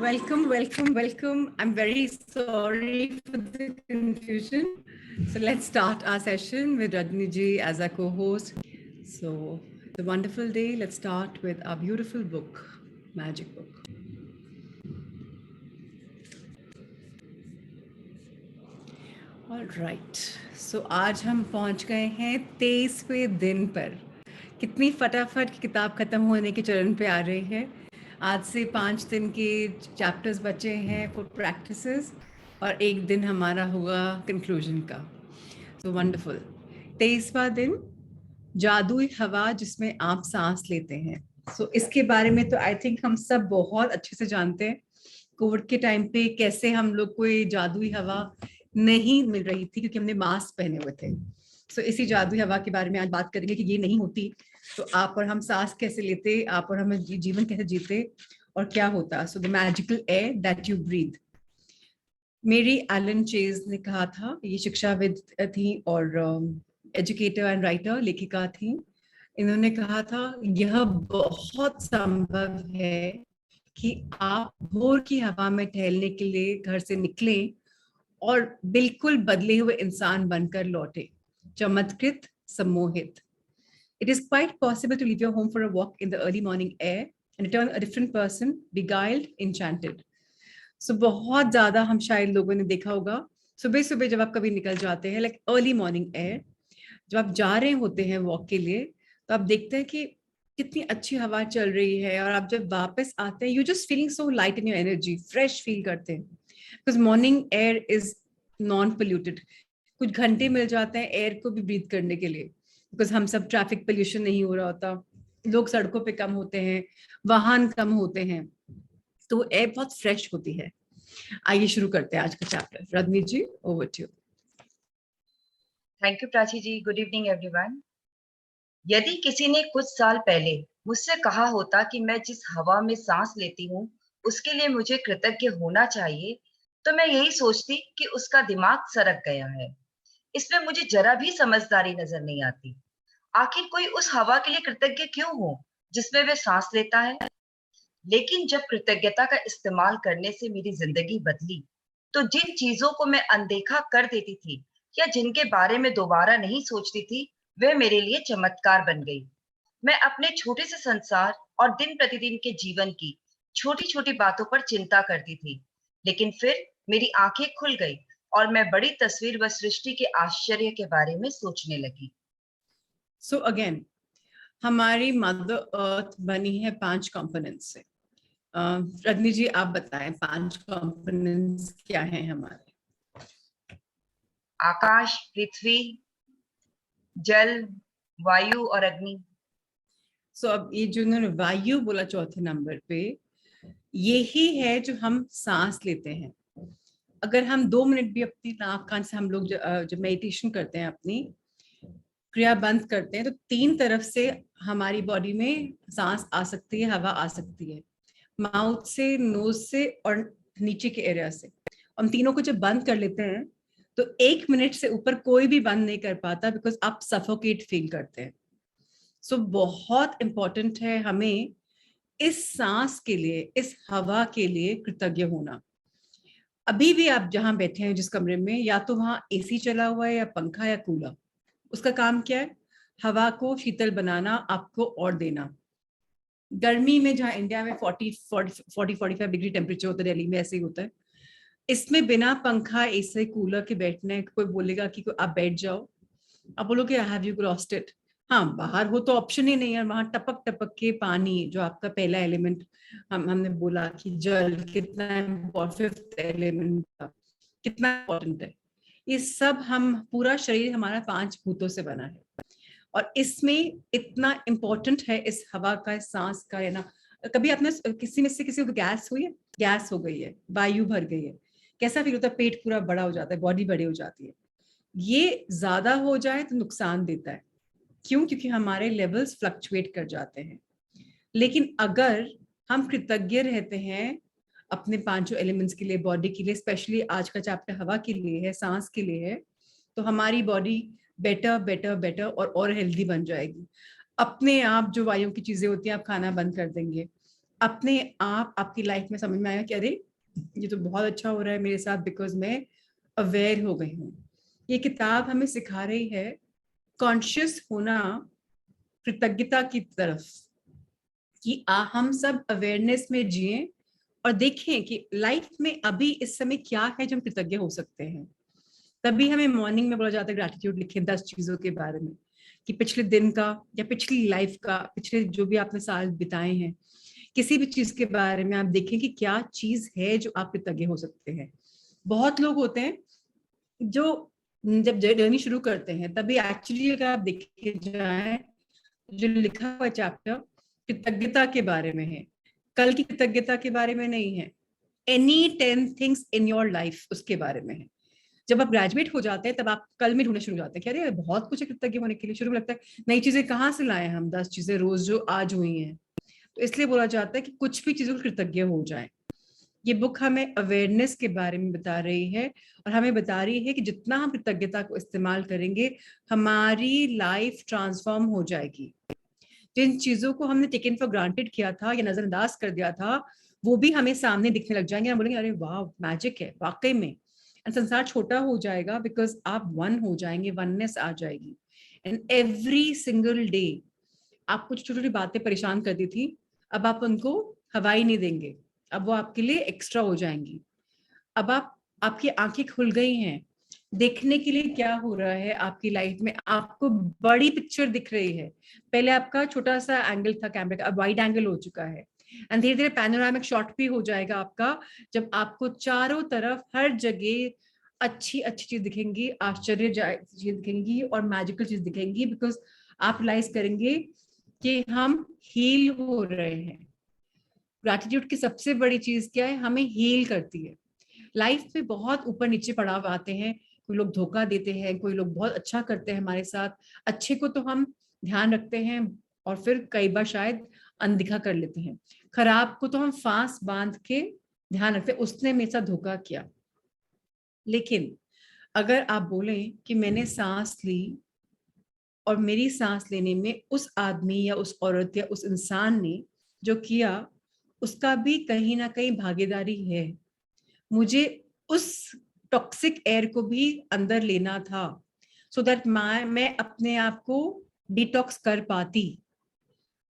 Welcome, welcome, welcome. I'm very sorry for the confusion. So let's start our session with Rajni ji as our co-host. So it's a wonderful day. Let's start with our beautiful book, Magic Book. All right. So आज हम पहुंच गए हैं 23वें दिन पर. कितनी फटाफट किताब खत्म होने के चरण पे आ रही है. आज से 5 दिन के चैप्टर्स बचे हैं फॉर प्रैक्टिसेस और एक दिन हमारा होगा कंक्लूजन का. So wonderful. 23वां दिन, जादुई हवा जिसमें आप सांस लेते हैं. सो इसके बारे में तो आई थिंक हम सब बहुत अच्छे से जानते हैं. कोविड के टाइम पे कैसे हम लोग को ये जादुई हवा नहीं मिल रही थी क्योंकि हमने मास्क पहने हुए थे. सो इसी जादुई हवा के बारे में आज बात करेंगे कि ये नहीं होती तो आप और हम सांस कैसे लेते, आप और हम जीवन कैसे जीते और क्या होता. So the magical air that you breathe. Mary Ellen Chase ने कहा था, ये शिक्षाविद थी और एजुकेटर एंड राइटर, लेखिका थी. इन्होंने कहा था यह बहुत संभव है कि आप भोर की हवा में टहलने के लिए घर से निकलें और बिल्कुल बदले हुए इंसान बनकर लौटे, चमत्कृत, सम्मोहित. It is quite possible to leave your home for a walk in the early morning air and return a different person, beguiled, enchanted. So बहुत ज्यादा हम शायद लोगों ने देखा होगा सुबह सुबह जब आप कभी निकल जाते हैं, लाइक अर्ली मॉर्निंग एयर, जब आप जा रहे होते हैं वॉक के लिए तो आप देखते हैं कि कितनी अच्छी हवा चल रही है और आप जब वापस आते हैं you just feeling so light in your energy, fresh feel करते हैं because morning air is non polluted. कुछ घंटे मिल जाते हैं एयर को भी ब्रीथ करने के लिए बिकॉज हम सब ट्रैफिक पोल्यूशन नहीं हो रहा होता, लोग सड़कों पे कम होते हैं, वाहन कम होते हैं, तो एयर बहुत फ्रेश होती है. आइए शुरू करते हैं आज का chapter. Rajni ji, over to you. Thank you Prachi ji. Good evening everyone. यदि किसी ने कुछ साल पहले मुझसे कहा होता कि मैं जिस हवा में सांस लेती हूँ उसके लिए मुझे कृतज्ञ होना चाहिए, तो मैं यही सोचती कि उसका दिमाग सरक गया है. इसमें मुझे जरा भी समझदारी नजर नहीं आती. आखिर कोई उस हवा के लिए कृतज्ञ क्यों हो जिसमें वे सांस लेता है? लेकिन जब कृतज्ञता का इस्तेमाल करने से मेरी जिंदगी बदली, तो जिन चीजों को मैं अनदेखा कर देती थी या जिनके बारे में दोबारा नहीं सोचती थी, वे मेरे लिए चमत्कार बन गई. मैं अपने छोटे से संसार और दिन प्रतिदिन के जीवन की छोटी छोटी बातों पर चिंता करती थी, लेकिन फिर मेरी आंखें खुल गई और मैं बड़ी तस्वीर व सृष्टि के आश्चर्य के बारे में सोचने लगी. सो अगेन, हमारी मदर अर्थ बनी है 5 कंपोनेंट्स से. रजनी जी आप बताएं 5 कंपोनेंट्स क्या हैं हमारे. आकाश, पृथ्वी, जल, वायु और अग्नि. सो अब ये जो उन्होंने वायु बोला चौथे नंबर पे, यही है जो हम सांस लेते हैं. अगर हम 2 मिनट भी अपनी नाक कान से हम लोग जब मेडिटेशन करते हैं, अपनी क्रिया बंद करते हैं, तो 3 तरफ से हमारी बॉडी में सांस आ सकती है, हवा आ सकती है. माउथ से, नोज से और नीचे के एरिया से. हम तीनों को जब बंद कर लेते हैं तो 1 मिनट से ऊपर कोई भी बंद नहीं कर पाता बिकॉज आप सफोकेट फील करते हैं. सो बहुत इंपॉर्टेंट है हमें इस सांस के लिए, इस हवा के लिए कृतज्ञ होना. अभी भी आप जहां बैठे हैं जिस कमरे में, या तो वहां एसी चला हुआ है या पंखा या कूलर, उसका काम क्या है? हवा को शीतल बनाना, आपको और देना. गर्मी में जहाँ इंडिया में 45 डिग्री टेम्परेचर होता है, दिल्ली में ऐसे ही होता है, इसमें बिना पंखा एसी कूलर के बैठने, कोई बोलेगा कि आप बैठ जाओ, आप बोलोगे हैव यू लॉस्ट इट. हाँ, बाहर हो तो ऑप्शन ही नहीं है. वहां टपक टपक के पानी, जो आपका पहला एलिमेंट, हमने बोला कि जल कितना फिफ्थ एलिमेंट कितना इम्पोर्टेंट है. ये सब हम, पूरा शरीर हमारा 5 भूतों से बना है और इसमें इतना इम्पोर्टेंट है इस हवा का, इस सांस का लेना. कभी आपने किसी में से किसी को गैस हुई है? गैस हो गई है, वायु भर गई है, कैसा फील होता है? पेट पूरा बड़ा हो जाता है, बॉडी बड़ी हो जाती है. ये ज्यादा हो जाए तो नुकसान देता है. क्यों? क्योंकि हमारे लेवल्स फ्लक्चुएट कर जाते हैं. लेकिन अगर हम कृतज्ञ रहते हैं अपने 5 एलिमेंट्स के लिए, बॉडी के लिए, स्पेशली आज का चैप्टर हवा के लिए है, सांस के लिए है, तो हमारी बॉडी बेटर बेटर बेटर और हेल्दी बन जाएगी. अपने आप जो वायु की चीजें होती हैं आप खाना बंद कर देंगे, अपने आप आपकी लाइफ में समझ में आया कि अरे ये तो बहुत अच्छा हो रहा है मेरे साथ, बिकॉज मैं अवेयर हो गई हूँ। ये किताब हमें सिखा रही है कॉन्शियस होना, कृतज्ञता की तरफ, कि हम सब अवेयरनेस में जिए और देखें कि लाइफ में अभी इस समय क्या है जो हम कृतज्ञ हो सकते हैं। तभी हमें मॉर्निंग में बोला जाता है ग्रैटिट्यूड लिखें 10 चीजों के बारे में, कि पिछले दिन का या पिछली लाइफ का, पिछले जो भी आपने साल बिताए हैं, किसी भी चीज के बारे में आप देखें कि क्या चीज है जो आप कृतज्ञ हो सकते हैं। बहुत लोग होते हैं जो जब जर्नी शुरू करते हैं तभी एक्चुअली अगर आप देखे जाए जो लिखा हुआ चैप्टर कृतज्ञता के बारे में है, कल की कृतज्ञता के बारे में नहीं है। Any 10 things in your life उसके बारे में है। जब आप ग्रेजुएट हो जाते हैं तब आप कल में ढूंढना शुरू हो जाते हैं कि अरे बहुत कुछ है कृतज्ञ होने के लिए। शुरू में लगता है नई चीजें कहाँ से लाए हम, 10 चीजें रोज जो आज हुई हैं। तो इसलिए बोला जाता है कि कुछ भी चीजों को कृतज्ञ हो जाए। ये बुक हमें अवेयरनेस के बारे में बता रही है और हमें बता रही है कि जितना हम कृतज्ञता को इस्तेमाल करेंगे हमारी लाइफ ट्रांसफॉर्म हो जाएगी। जिन चीजों को हमने टेकन फॉर ग्रांटेड किया था या नजरअंदाज कर दिया था वो भी हमें सामने दिखने लग जाएंगे। हम बोलेंगे अरे वाह मैजिक है वाकई में। एंड संसार छोटा हो जाएगा बिकॉज आप वन हो जाएंगे, वननेस आ जाएगी। एंड एवरी सिंगल डे आपको छोटी छोटी बातें परेशान करती थी, अब आप उनको हवाई नहीं देंगे, अब वो आपके लिए एक्स्ट्रा हो जाएंगी। अब आप, आपकी आंखें खुल गई हैं देखने के लिए क्या हो रहा है आपकी लाइफ में, आपको बड़ी पिक्चर दिख रही है। पहले आपका छोटा सा एंगल था कैमरे का, अब वाइड एंगल हो चुका है। एंड धीरे धीरे पैनोरामिक शॉट भी हो जाएगा आपका, जब आपको चारों तरफ हर जगह अच्छी अच्छी चीज दिखेंगी, आश्चर्य चीज दिखेंगी और मैजिकल चीज दिखेंगी, बिकॉज आप रियलाइज करेंगे कि हम हील हो रहे हैं। ग्रैटिट्यूड की सबसे बड़ी चीज क्या है, हमें हील करती है। लाइफ में बहुत ऊपर नीचे पड़ाव आते हैं, कोई लोग धोखा देते हैं, कोई लोग बहुत अच्छा करते हैं हमारे साथ। अच्छे को तो हम ध्यान रखते हैं और फिर कई बार शायद अनदिखा कर लेते हैं, खराब को तो हम फांस बांध के ध्यान रखते हैं उसने मेरे साथ धोखा किया। लेकिन अगर आप बोलें कि मैंने सांस ली और मेरी सांस लेने में उस आदमी या उस औरत या उस इंसान ने जो किया उसका भी कहीं ना कहीं भागीदारी है, मुझे उस टॉक्सिक एयर को भी अंदर लेना था सो दैट मैं अपने आप को डिटॉक्स कर पाती।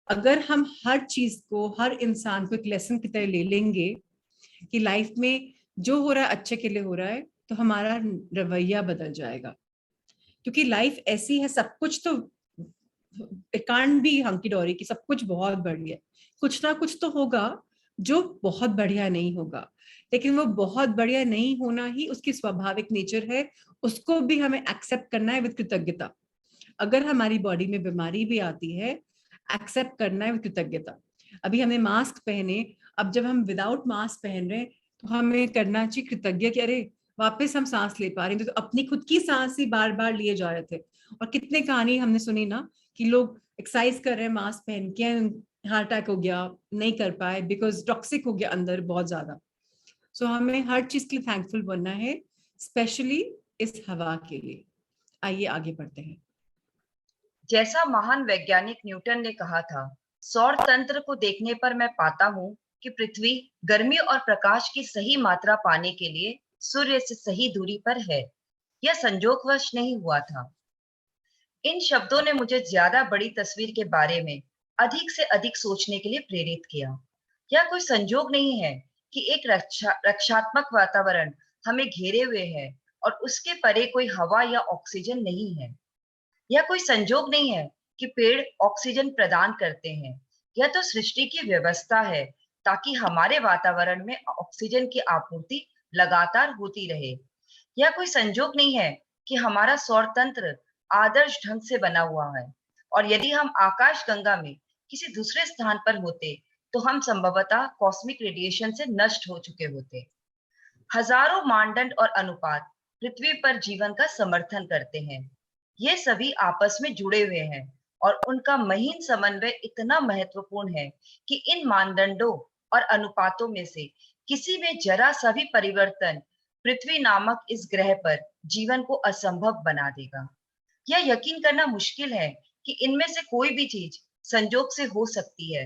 अगर हम हर चीज को, हर इंसान को एक लेसन की तरह ले लेंगे कि लाइफ में जो हो रहा है अच्छे के लिए हो रहा है, तो हमारा रवैया बदल जाएगा। क्योंकि लाइफ ऐसी है, सब कुछ तो इट कांट बी हंकी डोरी की सब कुछ बहुत बढ़िया है। कुछ ना कुछ तो होगा जो बहुत बढ़िया नहीं होगा, लेकिन वो बहुत बढ़िया नहीं होना ही उसकी स्वाभाविक नेचर है। उसको भी हमें एक्सेप्ट करना है विद कृतज्ञता। अगर हमारी बॉडी में बीमारी भी आती है, एक्सेप्ट करना है विद कृतज्ञता। अभी हमने मास्क पहने, अब जब हम विदाउट मास्क पहन रहे हैं तो हमें करना चाहिए कृतज्ञ कि अरे वापस हम सांस ले पा रहे हैं। तो अपनी खुद की सांस ही बार बार लिए जा रहे थे। और कितने कहानी हमने सुनी ना कि लोग एक्सरसाइज कर रहे हैं मास्क पहन के, हार्ट अटैक हो गया, नहीं कर पाए बिकॉज टॉक्सिक हो गया अंदर बहुत ज्यादा। सो हमें हर चीज के लिए थैंकफुल बनना है, स्पेशली इस हवा के लिए। आइए आगे बढ़ते हैं। जैसा महान वैज्ञानिक न्यूटन ने कहा था, सौर तंत्र को देखने पर मैं पाता हूँ कि पृथ्वी गर्मी और प्रकाश की सही मात्रा पाने के लिए सूर्य से सही दूरी पर है। यह संजोगवश नहीं हुआ था। इन शब्दों ने मुझे ज्यादा बड़ी तस्वीर के बारे में अधिक से अधिक सोचने के लिए प्रेरित किया। यह कोई संजोग नहीं है कि एक रक्षात्मक वातावरण हमें घेरे हुए है और उसके परे कोई हवा या ऑक्सीजन नहीं है। यह कोई संजोग नहीं है कि पेड़ ऑक्सीजन प्रदान करते हैं। यह तो सृष्टि की व्यवस्था है ताकि हमारे वातावरण में ऑक्सीजन की आपूर्ति लगातार होती रहे। यह कोई संजोग नहीं है कि हमारा सौर तंत्र आदर्श ढंग से बना हुआ है और यदि हम आकाश गंगा में किसी दूसरे स्थान पर होते तो हम संभवतः कॉस्मिक रेडिएशन से नष्ट हो चुके होते। हजारों मानदंड और अनुपात पृथ्वी पर जीवन का समर्थन करते हैं। ये सभी आपस में जुड़े हुए हैं और उनका महीन समन्वय इतना महत्वपूर्ण है कि इन मानदंडों और अनुपातों में से किसी में जरा सा भी परिवर्तन पृथ्वी नामक इस ग्रह पर जीवन को असंभव बना देगा। यह यकीन करना मुश्किल है कि इनमें से कोई भी चीज संजोग से हो सकती है।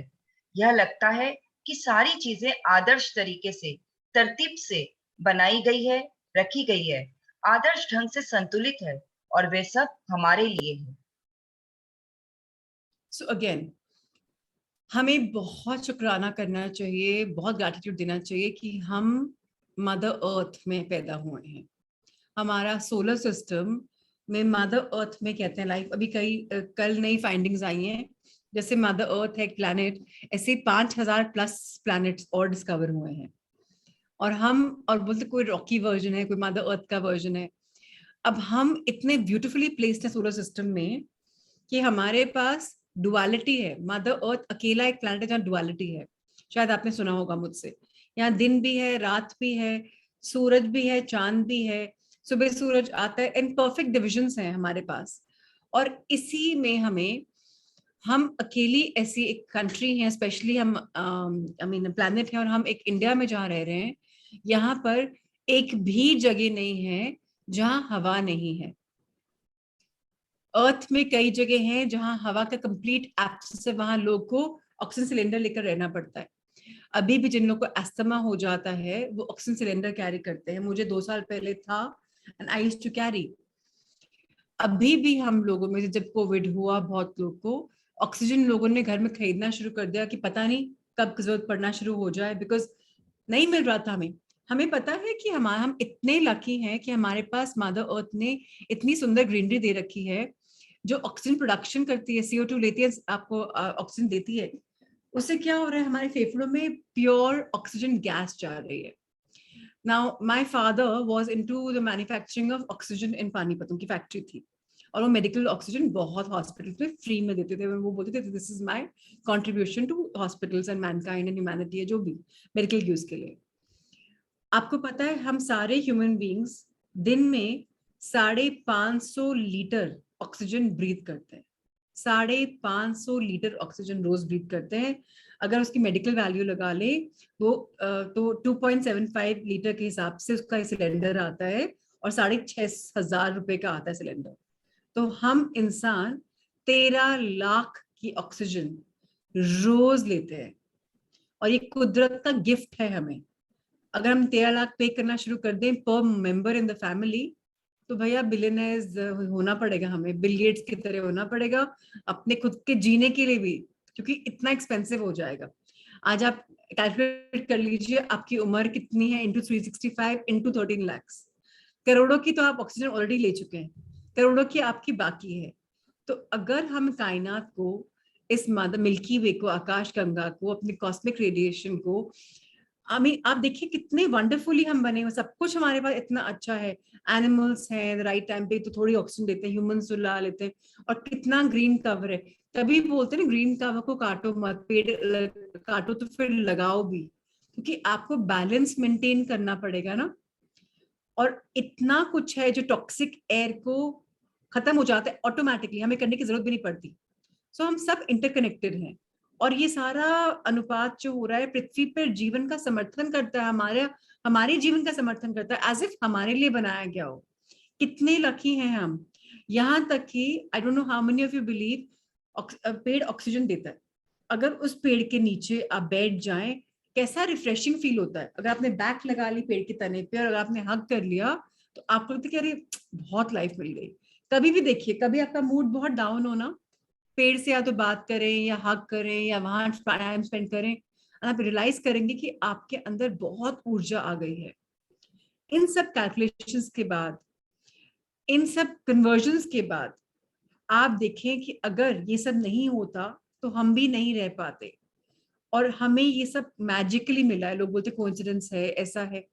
यह लगता है कि सारी चीजें आदर्श तरीके से, तरतीब से बनाई गई है, रखी गई है, आदर्श ढंग से संतुलित है और वे सब हमारे लिए है। सो अगेन हमें बहुत शुक्राना करना चाहिए, बहुत ग्रैटिट्यूड देना चाहिए कि हम मदर अर्थ में पैदा हुए हैं। हमारा सोलर सिस्टम में मदर अर्थ में कहते हैं लाइफ, अभी कल नई फाइंडिंग्स आई हैं, जैसे मदर अर्थ है एक प्लैनेट, ऐसे 5,000 प्लस प्लैनेट्स और डिस्कवर हुए हैं। और बोलते कोई रॉकी वर्जन है, कोई मदर अर्थ का वर्जन है। अब हम इतने ब्यूटीफुली प्लेस्ड है सोलर सिस्टम में कि हमारे पास डुअलिटी है। मदर अर्थ अकेला एक प्लैनेट है जहाँ डुअलिटी है, शायद आपने सुना होगा मुझसे। यहाँ दिन भी है, रात भी है, सूरज भी है, चांद भी है, सुबह सूरज आता है, एंड परफेक्ट डिविजन्स हैं हमारे पास। और इसी में हम अकेली ऐसी एक कंट्री है, स्पेशली हम आई मीन प्लैनेट है, और हम एक इंडिया में जहाँ रह रहे हैं, यहाँ पर एक भी जगह नहीं है जहाँ हवा नहीं है। अर्थ में कई जगह हैं जहां हवा का कंप्लीट एब्सेंस है, वहां लोग को ऑक्सीजन सिलेंडर लेकर रहना पड़ता है। अभी भी जिन लोगों को अस्थमा हो जाता है वो ऑक्सीजन सिलेंडर कैरी करते हैं। मुझे 2 साल पहले था and I used to carry. अभी भी हम लोगों में जब कोविड हुआ, बहुत लोग को ऑक्सीजन लोगों ने घर में खरीदना शुरू कर दिया कि पता नहीं कब जरूरत पड़ना शुरू हो जाए, बिकॉज नहीं मिल रहा था हमें। हमें पता है कि हम इतने लकी हैं कि हमारे पास मदर अर्थ ने इतनी सुंदर ग्रीनरी दे रखी है जो ऑक्सीजन प्रोडक्शन करती है, CO2 लेती है, आपको ऑक्सीजन देती है। उससे क्या हो रहा है, हमारे फेफड़ों में प्योर ऑक्सीजन गैस जा रही है। Now my father was into the manufacturing of oxygen in Panipat, उनकी फैक्ट्री थी, और वो मेडिकल ऑक्सीजन बहुत हॉस्पिटल में फ्री में देते थे। वो बोलते थे this is my contribution to hospitals and mankind and humanity है, जो भी मेडिकल यूज के लिए। आपको पता है हम सारे ह्यूमन बींग्स दिन में 550 लीटर ऑक्सीजन ब्रीथ करते हैं। 550 लीटर ऑक्सीजन रोज ब्रीथ करते हैं। अगर उसकी मेडिकल वैल्यू लगा ले तो 2.75 लीटर के हिसाब से उसका सिलेंडर आता है, और 6,500 रुपए का आता है सिलेंडर। तो हम इंसान 13 लाख की ऑक्सीजन रोज लेते हैं, और ये कुदरत का गिफ्ट है हमें। अगर हम 13 लाख पे करना शुरू कर दें पर मेंबर इन द फैमिली, तो भैया बिलियनर्स होना पड़ेगा, हमें बिल गेट्स की तरह होना पड़ेगा अपने खुद के जीने के लिए भी, क्योंकि इतना एक्सपेंसिव हो जाएगा। आज आप कैलकुलेट कर लीजिए आपकी उम्र कितनी है, इंटू 365 इंटू 13 lakhs। करोड़ों की तो आप ऑक्सीजन ऑलरेडी ले चुके हैं, करोड़ों की आपकी बाकी है। तो अगर हम कायनात को, इस मिल्की वे को, आकाश गंगा को, अपने कॉस्मिक रेडिएशन को, आप देखिए कितने वंडरफुली हम बने हुए, सब कुछ हमारे पास इतना अच्छा है। एनिमल्स हैं, राइट टाइम पे तो थोड़ी ऑक्सीजन देते हैं, ह्यूमंस सुला लेते हैं, और कितना ग्रीन कवर है। तभी बोलते हैं ना, ग्रीन कवर को काटो मत, काटो तो फिर लगाओ भी, क्योंकि आपको बैलेंस मेंटेन करना पड़ेगा ना। और इतना कुछ है जो टॉक्सिक एयर को खत्म हो जाता है ऑटोमेटिकली, हमें करने की जरूरत भी नहीं पड़ती। सो हम सब इंटरकनेक्टेड हैं, और ये सारा अनुपात जो हो रहा है पृथ्वी पर जीवन का समर्थन करता है, हमारे जीवन का समर्थन करता है, एज इफ हमारे लिए बनाया गया हो। कितने लकी हैं हम। यहाँ तक कि I don't know how many of you believe, पेड़ ऑक्सीजन देता है। अगर उस पेड़ के नीचे आप बैठ जाएं, कैसा रिफ्रेशिंग फील होता है। अगर आपने बैक लगा ली पेड़ के तने पे और अगर आपने हग कर लिया, तो आपको लगता है कि अरे बहुत लाइफ मिल गई। कभी भी देखिए, कभी आपका मूड बहुत डाउन हो ना, पेड़ से या तो बात करें या हग करें या वहां टाइम स्पेंड करें, आप रियलाइज करेंगे कि आपके अंदर बहुत ऊर्जा आ गई है। इन सब कैलकुलेशंस के बाद, इन सब कन्वर्जन्स के बाद, आप देखें कि अगर ये सब नहीं होता तो हम भी नहीं रह पाते, और हमें ये सब मैजिकली मिला है। लोग बोलते कोइंसिडेंस है, ऐसा है,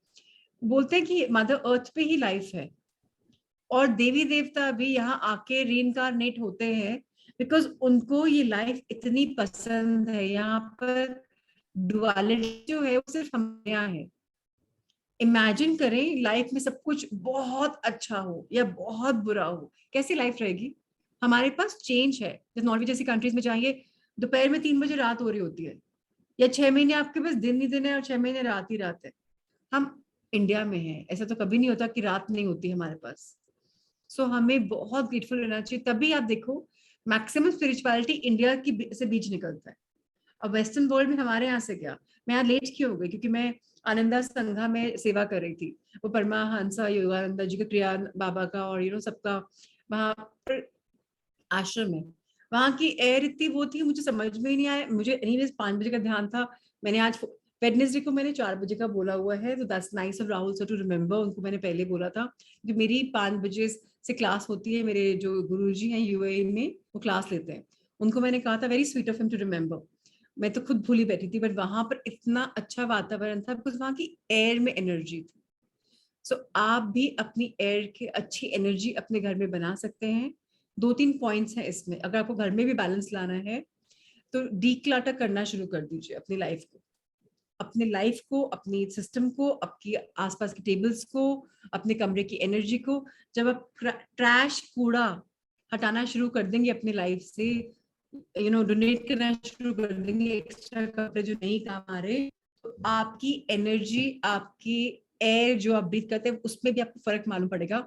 बोलते हैं कि मदर अर्थ पे ही लाइफ है, और देवी देवता भी यहाँ आके रीइंकारनेट होते हैं, बिकॉज उनको ये लाइफ इतनी पसंद है। यहाँ पर डुअलिटी जो है वो सिर्फ हमारे यहाँ है। इमेजिन करें लाइफ में सब कुछ बहुत अच्छा हो या बहुत बुरा हो, कैसी लाइफ रहेगी। हमारे पास चेंज है, जैसे नॉर्वे जैसी कंट्रीज में जाइए, दोपहर में 3 बजे रात हो रही होती है, या 6 महीने आपके पास दिन ही दिन है और 6 महीने रात ही रात है। हम इंडिया में हैं, ऐसा तो कभी नहीं होता कि रात नहीं होती हमारे पास। सो हमें बहुत ग्रेटफुल रहना चाहिए। तभी आप देखो मैक्सिमम स्पिरिचुअलिटी इंडिया की से बीच निकलता है। अब वेस्टर्न वर्ल्ड में हमारे यहाँ से क्या, मैं यहाँ लेट क्यों हो गई, क्योंकि मैं आनंदा संघा में सेवा कर रही थी, वो परमाहंसा योगानंदा जी का, क्रिया बाबा का, और सबका वहां पर आश्रम है। वहां की एयर इतनी वो थी, मुझे समझ में ही नहीं आया। मुझे एनीवेज 5 बजे का ध्यान था। मैंने आज वेडनेसडे को मैंने 4 बजे का बोला हुआ है, तो that's nice of Rahul sir to remember. उनको मैंने पहले बोला था कि मेरी 5 बजे से क्लास होती है, मेरे जो गुरुजी हैं यूएई में वो क्लास लेते हैं। उनको मैंने कहा था, very sweet of him to remember. मैं तो खुद भूली बैठी थी, बट वहां पर इतना अच्छा वातावरण था बिकॉज वहां की एयर में एनर्जी थी। सो आप भी अपनी एयर की अच्छी एनर्जी अपने घर में बना सकते हैं। 2-3 पॉइंट्स हैं इसमें, अगर आपको घर में भी बैलेंस लाना है तो डीक्लटर करना शुरू कर दीजिए अपनी लाइफ को, अपनी सिस्टम को, आपकी आसपास की टेबल्स को, अपने कमरे की एनर्जी को। जब आप ट्रैश कूड़ा हटाना शुरू कर देंगे अपनी लाइफ से, डोनेट करना शुरू कर देंगे एक्स्ट्रा कपड़े जो नहीं काम आ रहे, तो आपकी एनर्जी, आपकी एयर जो आप ब्रीथ करते हैं उसमें भी आपको फर्क मालूम पड़ेगा।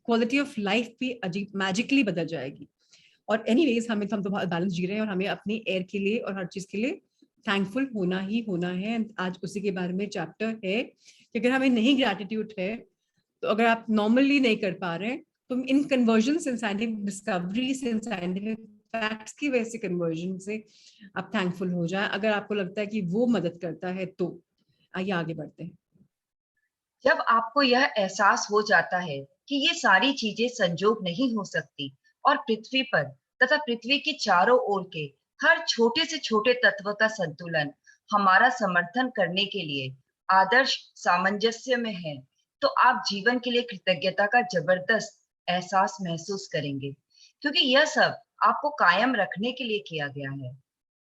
क्वालिटी ऑफ लाइफ भी अजीब मैजिकली बदल जाएगी। और एनीवेज हम तो बहुत बैलेंस जी रहे हैं, और हमें अपनी एयर के लिए और हर चीज के लिए थैंकफुल होना ही होना है। आज उसी के बारे में चैप्टर है कि अगर हमें नहीं ग्रैटिट्यूड है, तो अगर आप नॉर्मली नहीं कर पा रहे हैं, तो इन कन्वर्जन से, साइंटिफिक डिस्कवरी से, साइंटिफिक फैक्ट्स की वजह से कन्वर्जन से आप थैंकफुल हो जाए। अगर आपको लगता है कि वो मदद करता है तो आइए आगे बढ़ते हैं। जब आपको यह एहसास हो जाता है कि ये सारी चीजें संजोग नहीं हो सकती और पृथ्वी पर तथा पृथ्वी के चारों ओर के हर छोटे से छोटे तत्व का संतुलन हमारा समर्थन करने के लिए आदर्श सामंजस्य में है, तो आप जीवन के लिए कृतज्ञता का जबरदस्त एहसास महसूस करेंगे, क्योंकि यह सब आपको कायम रखने के लिए किया गया है।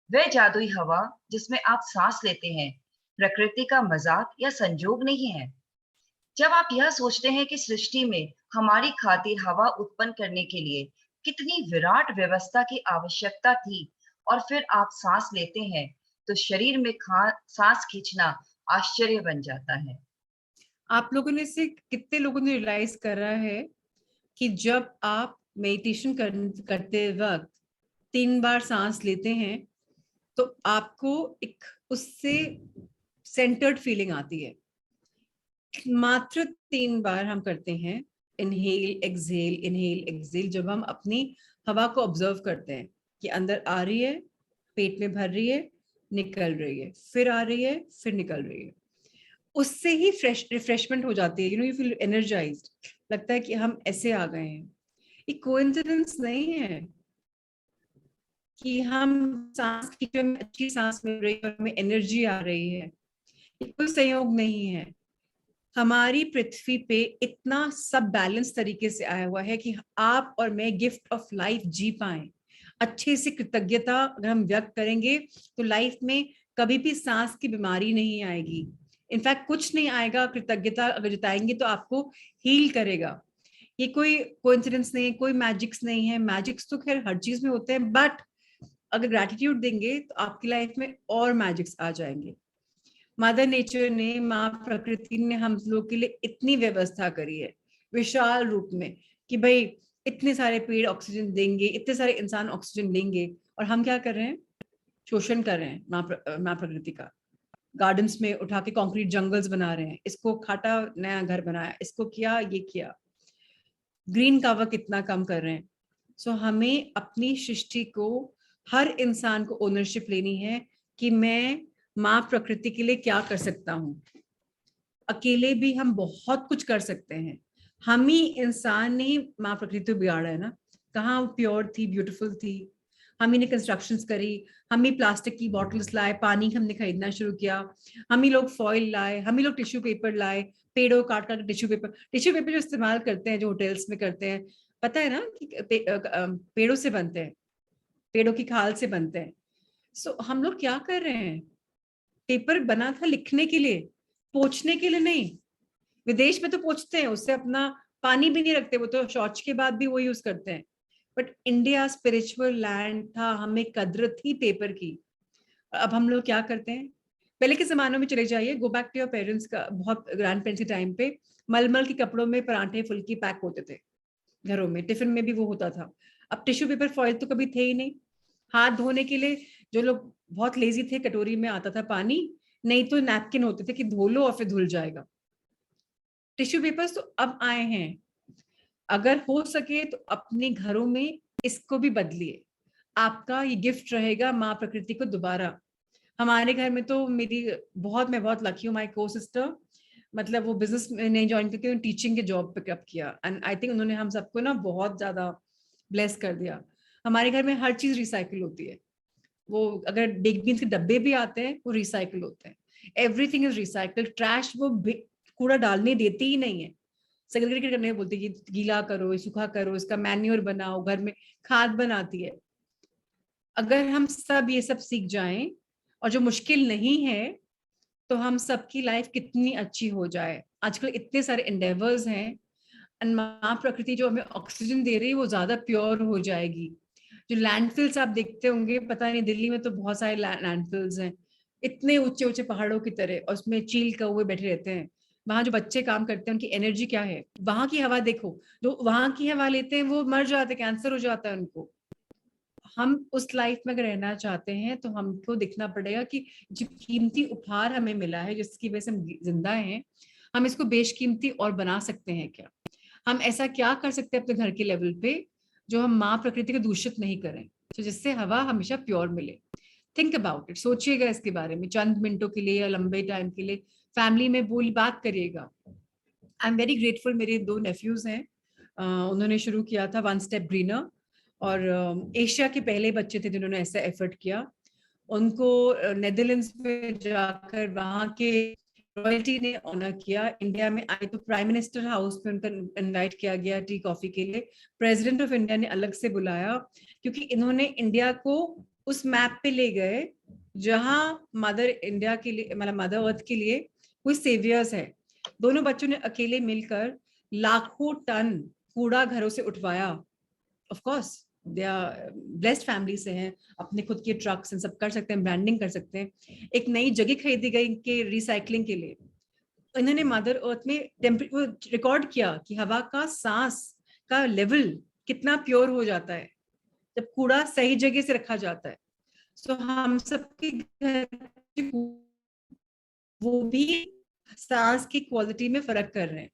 वह जादुई हवा जिसमें आप सांस लेते हैं प्रकृति का मजाक या संजोग नहीं है। जब आप यह सोचते हैं कि सृष्टि में हमारी खातिर हवा उत्पन्न करने के लिए कितनी विराट व्यवस्था की आवश्यकता थी, और फिर आप सांस लेते हैं, तो शरीर में सांस खींचना आश्चर्य बन जाता है। आप लोगों ने से कितने लोगों ने रियलाइज करा है कि जब आप मेडिटेशन करते वक्त 3 बार सांस लेते हैं, तो आपको एक उससे सेंटर्ड फीलिंग आती है। मात्र 3 बार हम करते हैं, इनहेल एक्सहेल, इनहेल एक्सहेल। जब हम अपनी हवा को ऑब्जर्व करते हैं कि अंदर आ रही है, पेट में भर रही है, निकल रही है, फिर आ रही है, फिर निकल रही है, उससे ही रिफ्रेशमेंट हो जाती है। यू फील एनर्जाइज्ड, लगता है कि हम ऐसे आ गए हैं। ये कोइंसिडेंस नहीं है कि हम सांस खींचने में अच्छी सांस मिल रही है और हमें एनर्जी आ रही है, ये कोई संयोग नहीं है। हमारी पृथ्वी पे इतना सब बैलेंस तरीके से आया हुआ है कि आप और मैं गिफ्ट ऑफ लाइफ जी पाए। अच्छे से कृतज्ञता अगर हम व्यक्त करेंगे, तो लाइफ में कभी भी सांस की बीमारी नहीं आएगी। इनफैक्ट कुछ नहीं आएगा। कृतज्ञता अगर जताएंगे तो आपको हील करेगा। ये कोई कोइंसिडेंस नहीं है, कोई मैजिक्स नहीं है। मैजिक्स तो खैर हर चीज में होते हैं, बट अगर ग्रैटिट्यूड देंगे तो आपकी लाइफ में और मैजिक्स आ जाएंगे। मदर नेचर ने, माँ प्रकृति ने हम लोग के लिए इतनी व्यवस्था करी है विशाल रूप में कि भाई इतने सारे पेड़ ऑक्सीजन देंगे, इतने सारे इंसान ऑक्सीजन लेंगे, और हम क्या कर रहे हैं? शोषण कर रहे हैं माँ प्रकृति का। गार्डन्स में उठा के कंक्रीट जंगल्स बना रहे हैं, इसको खाटा नया घर बनाया, इसको किया, ये किया, ग्रीन कवर कितना कम कर रहे हैं। सो हमें अपनी सृष्टि को, हर इंसान को ओनरशिप लेनी है कि मैं माँ प्रकृति के लिए क्या कर सकता हूँ। अकेले भी हम बहुत कुछ कर सकते हैं। हम ही इंसान ने ही माँ प्रकृति को बिगाड़ा है ना। कहाँ वो प्योर थी, ब्यूटीफुल थी। हम ही ने कंस्ट्रक्शंस करी, हम ही प्लास्टिक की बॉटल्स लाए, पानी हमने खरीदना शुरू किया, हम ही लोग फॉइल लाए, हम ही लोग टिश्यू पेपर लाए, पेड़ों काट काट टिश्यू पेपर जो इस्तेमाल करते हैं, जो होटल्स में करते हैं, पता है ना कि पेड़ों से बनते हैं, पेड़ों की खाल से बनते हैं। सो हम लोग क्या कर रहे हैं? पेपर बना था लिखने के लिए, पोंछने के लिए नहीं। विदेश में तो पोंछते हैं, उससे अपना पानी भी नहीं रखते, वो तो शौच के बाद भी वो यूज करते हैं। बट इंडिया स्पिरिचुअल लैंड था, हमें कद्र थी पेपर की। अब हम लोग क्या करते हैं? पहले के जमानों में चले जाइए, go back to your parents का, बहुत ग्रैंड पेरेंट्स के टाइम पे मलमल के कपड़ों में परांठे फुल्की पैक होते थे घरों में, टिफिन में भी वो होता था। अब टिश्यू पेपर फॉइल तो कभी थे ही नहीं। हाथ धोने के लिए जो लोग बहुत लेजी थे, कटोरी में आता था पानी, नहीं तो नैपकिन होते थे कि धो लो और फिर धुल जाएगा। टिश्यू पेपर्स तो अब आए हैं, अगर हो सके तो अपने घरों में इसको भी बदलिए। आपका ये गिफ्ट रहेगा माँ प्रकृति को दोबारा। हमारे घर में तो मैं बहुत लकी हूँ, माई को सिस्टर, मतलब वो बिजनेस नहीं ज्वाइन करके टीचिंग के जॉब पिकअप किया, एंड आई थिंक उन्होंने हम सबको ना बहुत ज्यादा ब्लेस कर दिया। हमारे घर में हर चीज रिसाइकिल होती है। वो अगर बेक बीन्स के डब्बे भी आते हैं वो रिसाइकिल होते हैं। Everything is recycle. ट्रैश वो कूड़ा डालने देती ही नहीं है, सेग्रीगेट करने बोलती है कि गीला करो, सूखा करो, इसका मैन्योर बनाओ, घर में खाद बनाती है। अगर हम सब ये सब सीख जाएं, और जो मुश्किल नहीं है, तो हम सबकी लाइफ कितनी अच्छी हो जाए। आजकल इतने सारे इंडेवर्स हैं, and माँ प्रकृति जो हमें ऑक्सीजन दे रही है वो ज्यादा प्योर हो जाएगी। जो लैंडफिल्स आप देखते होंगे, पता नहीं, दिल्ली में तो बहुत सारे लैंडफिल्स हैं, इतने ऊंचे ऊंचे पहाड़ों की तरह, और उसमें चील कौवे बैठे रहते हैं। वहां जो बच्चे काम करते हैं उनकी एनर्जी क्या है। वहां की हवा देखो, जो वहां की हवा लेते हैं वो मर जाते हैं, कैंसर हो जाता है उनको। हम उस लाइफ में अगर रहना चाहते हैं तो हमको दिखना पड़ेगा कि जो कीमती उपहार हमें मिला है, जिसकी वजह से हम जिंदा हैं, हम इसको बेशकीमती और बना सकते हैं क्या। हम ऐसा क्या कर सकते हैं अपने घर के लेवल पे जो हम माँ प्रकृति को दूषित नहीं करें, तो जिससे हवा हमेशा प्योर मिले। थिंक अबाउट इट, सोचिएगा इसके बारे में चंद मिनटों के लिए या लंबे टाइम के लिए, फैमिली में बोली बात करिएगा। आई एम वेरी ग्रेटफुल, मेरे दो नेफ्यूज हैं, उन्होंने शुरू किया था वन स्टेप ग्रीनर, और एशिया के पहले बच्चे थे जिन्होंने ऐसा एफर्ट किया। उनको नेदरलैंड्स में जाकर वहां के रॉयल्टी ने ऑनर किया। इंडिया में आए तो प्राइम मिनिस्टर हाउस में उनका इनवाइट किया गया टी कॉफी के लिए। प्रेसिडेंट ऑफ इंडिया ने अलग से बुलाया, क्योंकि इन्होंने इंडिया को उस मैप पे ले गए जहां मदर इंडिया के लिए, मतलब मदर अर्थ के लिए कोई सेवियर्स है। दोनों बच्चों ने अकेले मिलकर लाखों टन कूड़ा घरों से उठवाया। Of course they are blessed family से हैं, अपने खुद के ट्रक्स एंड सब कर सकते हैं, ब्रांडिंग कर सकते हैं। एक नई जगह खरीदी गई इनके रिसाइकलिंग के लिए। इन्होंने मदर अर्थ में रिकॉर्ड किया कि हवा का सांस का लेवल कितना प्योर हो जाता है जब कूड़ा सही जगह से रखा जाता है। सो हम सबके घर वो भी सांस की क्वालिटी में फर्क कर रहे हैं।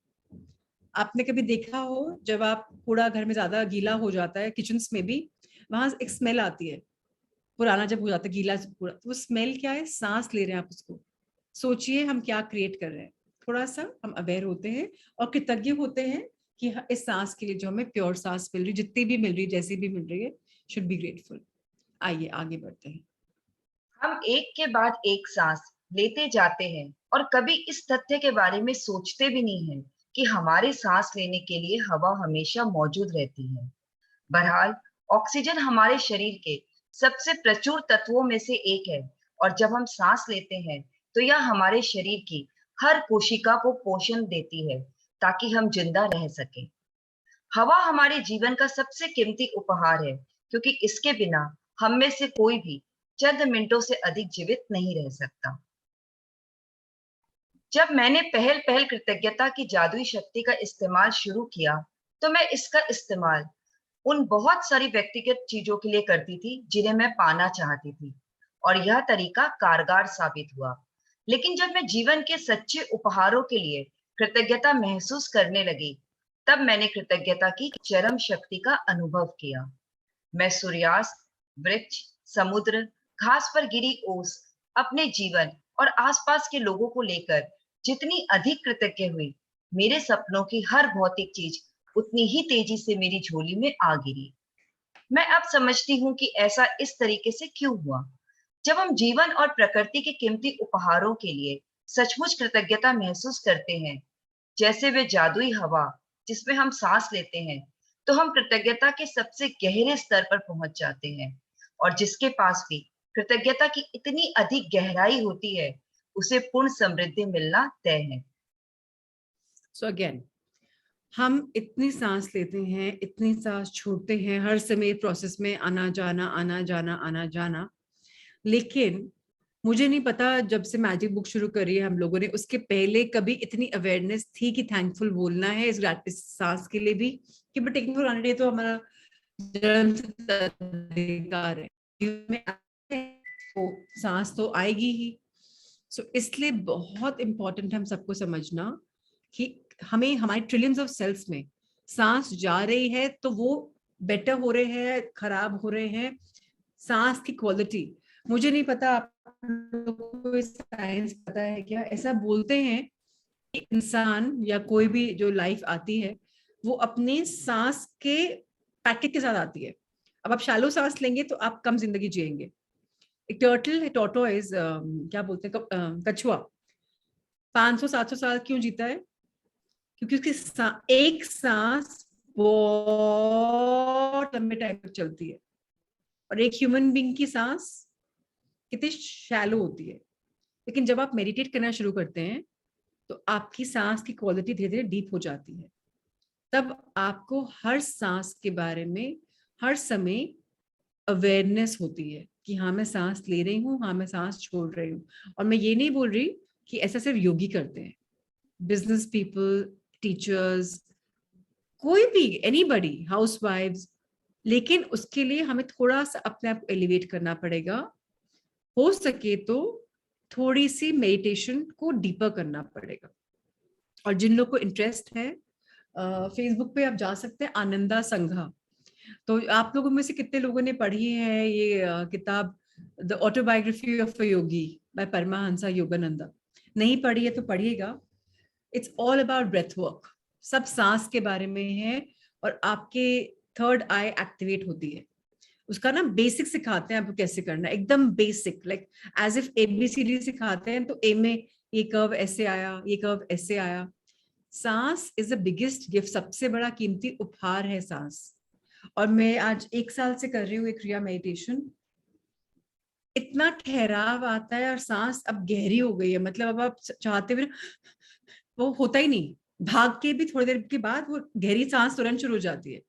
आपने कभी देखा हो, जब आप कूड़ा घर में ज्यादा गीला हो जाता है, किचन में भी वहां एक स्मेल आती है, पुराना जब हो जाता है गीला कूड़ा, तो वो स्मेल क्या है, सांस ले रहे हैं आप उसको। सोचिए हम क्या क्रिएट कर रहे हैं। थोड़ा सा हम अवेयर होते हैं और कृतज्ञ होते हैं कि इस सांस के लिए जो हमें प्योर सांस मिल रही, जितनी भी मिल रही, जैसी भी मिल रही है, शुड बी ग्रेटफुल। आइए आगे बढ़ते हैं। हम एक के बाद एक सांस लेते जाते हैं और कभी इस तथ्य के बारे में सोचते भी नहीं है कि हमारे सांस लेने के लिए हवा हमेशा मौजूद रहती है। बहरहाल, ऑक्सीजन हमारे शरीर के सबसे प्रचुर तत्वों में से एक है, और जब हम सांस लेते हैं तो यह हमारे शरीर की हर कोशिका को पोषण देती है ताकि हम जिंदा रह सकें। हवा हमारे जीवन का सबसे कीमती उपहार है, क्योंकि इसके बिना हम में से कोई भी चंद मिनटों से अधिक जीवित नहीं रह सकता। जब मैंने पहल पहल कृतज्ञता की जादुई शक्ति का इस्तेमाल शुरू किया, तो मैं इसका इस्तेमाल उन बहुत सारी व्यक्तिगत चीजों के लिए करती थी जिन्हें मैं पाना चाहती थी, और यह तरीका कारगर साबित हुआ। लेकिन जब मैं जीवन के सच्चे उपहारों के लिए कृतज्ञता महसूस करने लगी, तब मैंने कृतज्ञता की चरम शक्ति का अनुभव किया। मैं सूर्यास्त, वृक्ष, समुद्र, घास पर गिरी ओस, अपने जीवन और आसपास के लोगों को लेकर जितनी अधिक कृतज्ञ हुई, मेरे सपनों की हर भौतिक चीज उतनी ही तेजी से मेरी झोली में आ गिरी। मैं अब समझती हूँ कि ऐसा इस तरीके से क्यों हुआ। जब हम जीवन और प्रकृति के कीमती उपहारों के लिए सचमुच कृतज्ञता महसूस करते हैं, जैसे वे जादुई हवा जिसमें हम सांस लेते हैं, तो हम कृतज्ञता के सबसे गहरे स्तर पर पहुंच जाते हैं। और जिसके पास भी कृतज्ञता की इतनी अधिक गहराई होती है, उसे पूर्ण समृद्धि मिलना तय है। सो अगेन, हम इतनी सांस लेते हैं, इतनी सांस छोड़ते हैं, हर समय प्रोसेस में आना जाना आना जाना आना जाना। लेकिन मुझे नहीं पता, जब से मैजिक बुक शुरू करी है हम लोगों ने, उसके पहले कभी इतनी अवेयरनेस थी कि थैंकफुल बोलना है इस सांस के लिए भी, कि बट टेकिंग फॉर ग्रांटेड तो हमारा जन्मसिद्ध अधिकार है। तो सांस तो आएगी ही। सो इसलिए बहुत इंपॉर्टेंट है हम सबको समझना कि हमें हमारे ट्रिलियंस ऑफ सेल्स में सांस जा रही है तो वो बेटर हो रहे हैं, खराब हो रहे हैं। सांस की क्वालिटी, मुझे नहीं पता आप लोगों को साइंस पता है क्या, ऐसा बोलते हैं कि इंसान या कोई भी जो लाइफ आती है वो अपने सांस के पैकेट के साथ आती है। अब आप शैलो सांस लेंगे तो आप कम जिंदगी जिएंगे। एक टर्टल है, टोटोइज, क्या बोलते हैं, कछुआ 500-700 साल क्यों जीता है? क्योंकि उसकी एक सांस बहुत लंबे टाइम तक चलती है। और एक ह्यूमन बीइंग की सांस कितनी शैलो होती है। लेकिन जब आप मेडिटेट करना शुरू करते हैं तो आपकी सांस की क्वालिटी धीरे धीरे डीप हो जाती है। तब आपको हर सांस के बारे में हर समय अवेयरनेस होती है कि हाँ मैं सांस ले रही हूँ, हाँ मैं सांस छोड़ रही हूँ। और मैं ये नहीं बोल रही कि ऐसा सिर्फ योगी करते हैं, बिजनेस पीपल, टीचर्स, कोई भी, एनीबडी, हाउसवाइफ्स। लेकिन उसके लिए हमें थोड़ा सा अपने आप को एलिवेट करना पड़ेगा। हो सके तो थोड़ी सी मेडिटेशन को डीपर करना पड़ेगा। और जिन लोग को इंटरेस्ट है, फेसबुक पे आप जा सकते हैं, आनंदा संघा। तो आप लोगों में से कितने लोगों ने पढ़ी है ये किताब, the autobiography of a yogi by Paramahansa Yogananda? नहीं पढ़ी है तो पढ़िएगा। It's all about breath work, सब सांस के बारे में है। और आपके थर्ड आई एक्टिवेट होती है, उसका ना बेसिक सिखाते हैं आपको कैसे करना है, एकदम basic, like as if ABCD सिखाते हैं। तो ए में ये कर्व ऐसे आया, ये कर्व ऐसे आया। सांस इज द बिगेस्ट गिफ्ट, सबसे बड़ा कीमती उपहार है सांस। और मैं आज 1 साल से कर रही हूँ एक क्रिया मेडिटेशन। इतना ठहराव आता है और सांस अब गहरी हो गई है, मतलब अब आप चाहते हुए वो होता ही नहीं, भाग के भी थोड़ी देर के बाद वो गहरी सांस तुरंत शुरू हो जाती है।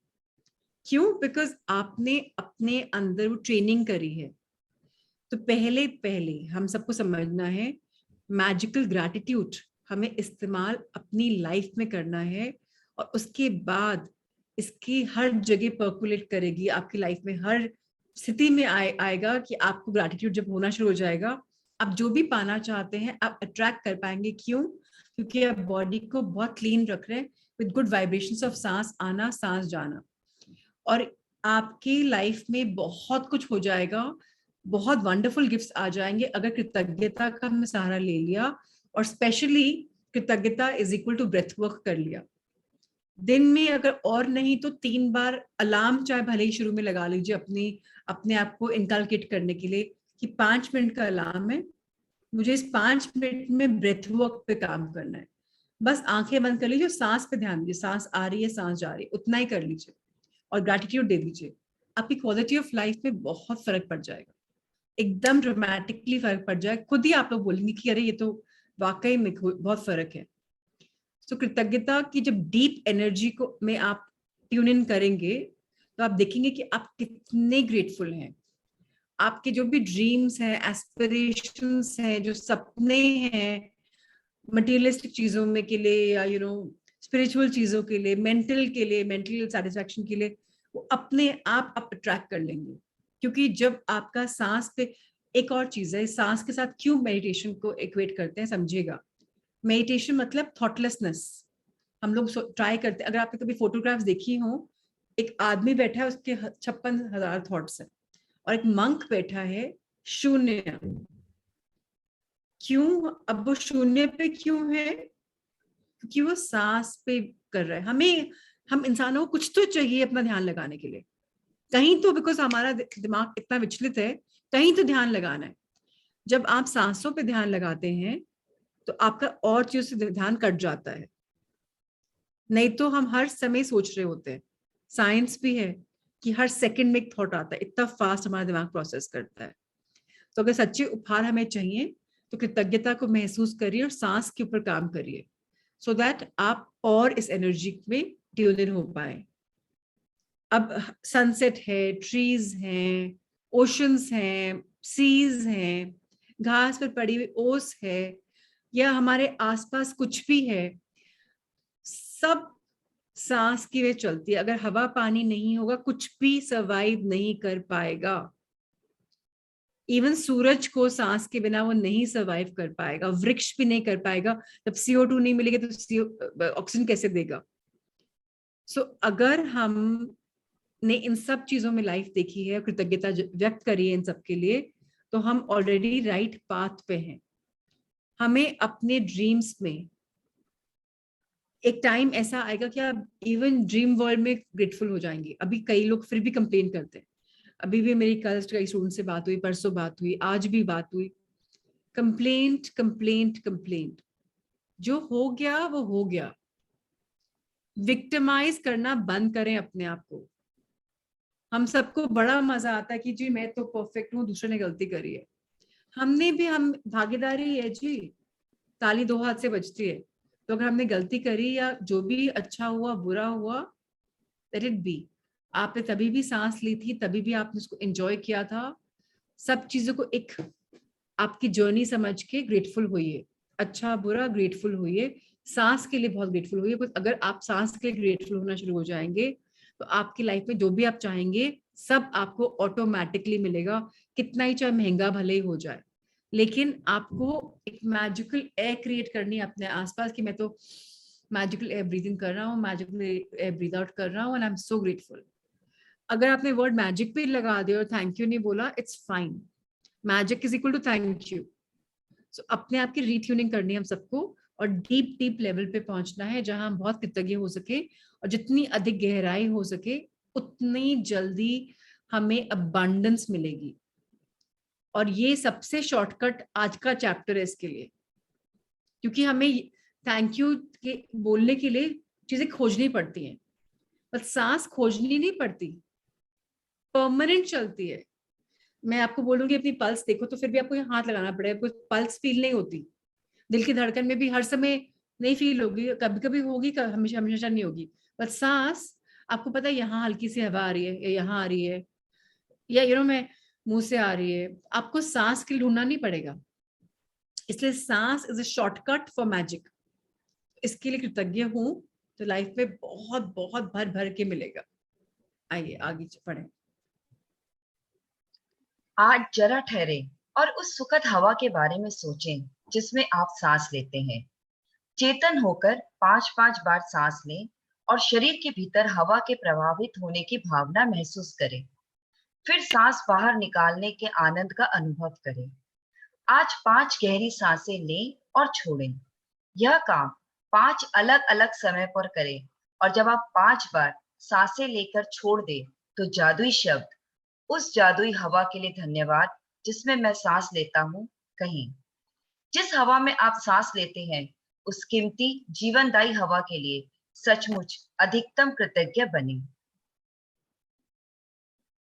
क्यों? बिकॉज आपने अपने अंदर वो ट्रेनिंग करी है। तो पहले पहले हम सबको समझना है, मैजिकल ग्रैटिट्यूड हमें इस्तेमाल अपनी लाइफ में करना है। और उसके बाद इसकी हर जगह पर्कुलेट करेगी आपकी लाइफ में, हर स्थिति में आएगा कि आपको ग्रैटिट्यूड जब होना शुरू हो जाएगा, आप जो भी पाना चाहते हैं आप अट्रैक्ट कर पाएंगे। क्यों? क्योंकि आप बॉडी को बहुत क्लीन रख रहे हैं विद गुड वाइब्रेशंस ऑफ सांस आना, सांस जाना। और आपकी लाइफ में बहुत कुछ हो जाएगा, बहुत वंडरफुल गिफ्ट्स आ जाएंगे अगर कृतज्ञता का हमने सहारा ले लिया। और स्पेशली कृतज्ञता is equal to breath work कर लिया। दिन में अगर और नहीं तो 3 बार अलार्म चाहे भले ही शुरू में लगा लीजिए, अपने आप को इनकलकेट करने के लिए कि 5 मिनट का अलार्म है, मुझे इस 5 मिनट में ब्रेथ वर्क पे काम करना है। बस आंखें बंद कर लीजिए, सांस पे ध्यान दीजिए, सांस आ रही है, सांस जा रही है, उतना ही कर लीजिए और ग्रैटिट्यूड दे दीजिए। आपकी क्वालिटी ऑफ लाइफ में बहुत फर्क पड़ जाएगा, एकदम ड्रामेटिकली फर्क पड़ जाएगा। खुद ही आप लोग बोलेंगे कि अरे ये तो वाकई में बहुत फर्क है। तो कृतज्ञता की जब डीप एनर्जी को में आप ट्यून इन करेंगे तो आप देखेंगे कि आप कितने ग्रेटफुल हैं। आपके जो भी ड्रीम्स हैं, एस्पिरेशंस हैं, जो सपने हैं, मटेरियलिस्टिक चीजों में के लिए या स्पिरिचुअल चीजों के लिए, मेंटल के लिए, मेंटल सेटिस्फैक्शन के लिए, वो अपने आप अट्रैक्ट कर लेंगे। क्योंकि जब आपका सांस पे, एक और चीज है, सांस के साथ क्यों मेडिटेशन को इक्वेट करते हैं समझिएगा। मेडिटेशन मतलब थॉटलेसनेस। हम लोग ट्राई करते हैं, अगर आपने कभी फोटोग्राफ्स देखी हो, एक आदमी बैठा है उसके 56,000 थॉट्स है, और एक मंक बैठा है शून्य। क्यों? अब वो शून्य पे क्यों है? क्योंकि वो सांस पे कर रहा है। हम इंसानों को कुछ तो चाहिए अपना ध्यान लगाने के लिए, कहीं तो, बिकॉज हमारा दिमाग इतना विचलित है, कहीं तो ध्यान लगाना है। जब आप सांसों पे ध्यान लगाते हैं तो आपका और चीजों से ध्यान कट जाता है। नहीं तो हम हर समय सोच रहे होते हैं। साइंस भी है कि हर सेकंड में एक थॉट आता है, इतना फास्ट हमारा दिमाग प्रोसेस करता है। तो अगर सच्चे उपहार हमें चाहिए तो कृतज्ञता को महसूस करिए और सांस के ऊपर काम करिए, सो दैट आप और इस एनर्जी में ट्यून इन हो पाए। अब सनसेट है, ट्रीज हैं, ओशंस हैं, सीज हैं, घास पर पड़ी हुई ओस है, या हमारे आसपास कुछ भी है, सब सांस की वे चलती है। अगर हवा पानी नहीं होगा कुछ भी सरवाइव नहीं कर पाएगा। इवन सूरज को सांस के बिना वो नहीं सरवाइव कर पाएगा, वृक्ष भी नहीं कर पाएगा। जब CO2 नहीं मिलेगा तो ऑक्सीजन कैसे देगा? सो अगर हम ने इन सब चीजों में लाइफ देखी है, कृतज्ञता व्यक्त करी है इन सब के लिए, तो हम ऑलरेडी राइट पाथ पे हैं। हमें अपने ड्रीम्स में एक टाइम ऐसा आएगा कि आप इवन ड्रीम वर्ल्ड में ग्रेटफुल हो जाएंगे। अभी कई लोग फिर भी कंप्लेन करते हैं। अभी भी मेरी कल कई स्टूडेंट से बात हुई, परसों बात हुई, आज भी बात हुई। Complaint complaint complaint. जो हो गया वो हो गया। विक्टिमाइज करना बंद करें अपने आप को। हम सबको बड़ा मजा आता है कि जी मैं तो परफेक्ट हूँ, दूसरे ने गलती करी है। हमने भी, हम भागीदारी है जी, ताली दो हाथ से बजती है। तो अगर हमने गलती करी या जो भी अच्छा हुआ बुरा हुआ, लेट इट बी। आपने तभी भी सांस ली थी, तभी भी आपने उसको एंजॉय किया था। सब चीजों को एक आपकी जर्नी समझ के ग्रेटफुल होइए। अच्छा बुरा ग्रेटफुल होइए। सांस के लिए बहुत ग्रेटफुल होइए। अगर आप सांस के लिए ग्रेटफुल होना शुरू हो जाएंगे तो आपकी लाइफ में जो भी आप चाहेंगे सब आपको ऑटोमेटिकली मिलेगा, कितना ही चाहे महंगा भले ही हो जाए। लेकिन आपको एक मैजिकल एयर क्रिएट करनी है अपने आसपास कि मैं तो मैजिकल एयर ब्रीदिंग कर रहा हूँ, मैजिकल एयर ब्रीद आउट कर रहा हूँ, and I am so grateful. अगर आपने वर्ड मैजिक पे लगा दिया और थैंक यू नहीं बोला, it's fine. Magic is equal to thank you. So अपने आप की रीट्यूनिंग करनी है हम सबको, और डीप डीप लेवल पे पहुंचना है जहां हम बहुत कृतज्ञ हो सके, और जितनी अधिक गहराई हो सके उतनी जल्दी हमें अबंडेंस मिलेगी। और ये सबसे शॉर्टकट आज का चैप्टर है इसके लिए, क्योंकि हमें थैंक यू के बोलने के लिए चीजें खोजनी पड़ती हैं, पर सांस खोजनी नहीं पड़ती, परमानेंट चलती है। मैं आपको बोलूंगी अपनी पल्स देखो तो फिर भी आपको यहाँ हाथ लगाना पड़ेगा, कोई पल्स फील नहीं होती। दिल की धड़कन में भी हर समय नहीं फील होगी, कभी कभी होगी, हमेशा हमेशा नहीं होगी। पर सांस, आपको पता है यहाँ हल्की सी हवा आ रही है या यहाँ आ रही है, या मैं मुंह से आ रही है, आपको सांस के लिए ढूंढना नहीं पड़ेगा। इसलिए सांस is a shortcut for magic. इसके लिए कृतज्ञ हूं तो लाइफ में बहुत बहुत भर भर के मिलेगा। आइए आगे पढ़ें। आज जरा ठहरे और उस सुखद हवा के बारे में सोचें जिसमें आप सांस लेते हैं। चेतन होकर 5-5 बार सांस लें और शरीर के भीतर हवा के प्रभावित होने की भावना महसूस करें। फिर सांस बाहर निकालने के आनंद का अनुभव करें। आज 5 गहरी सांसें लें और छोड़ें। यह काम 5 अलग-अलग समय पर करें, और जब आप 5 बार सांसें लेकर छोड़ दें, तो जादुई शब्द उस जादुई हवा के लिए धन्यवाद जिसमें मैं सांस लेता हूँ कहें। जिस हवा में आप सांस लेते हैं, उस कीमती जीवनदायी हवा के लिए सचमुच अधिकतम कृतज्ञ बने।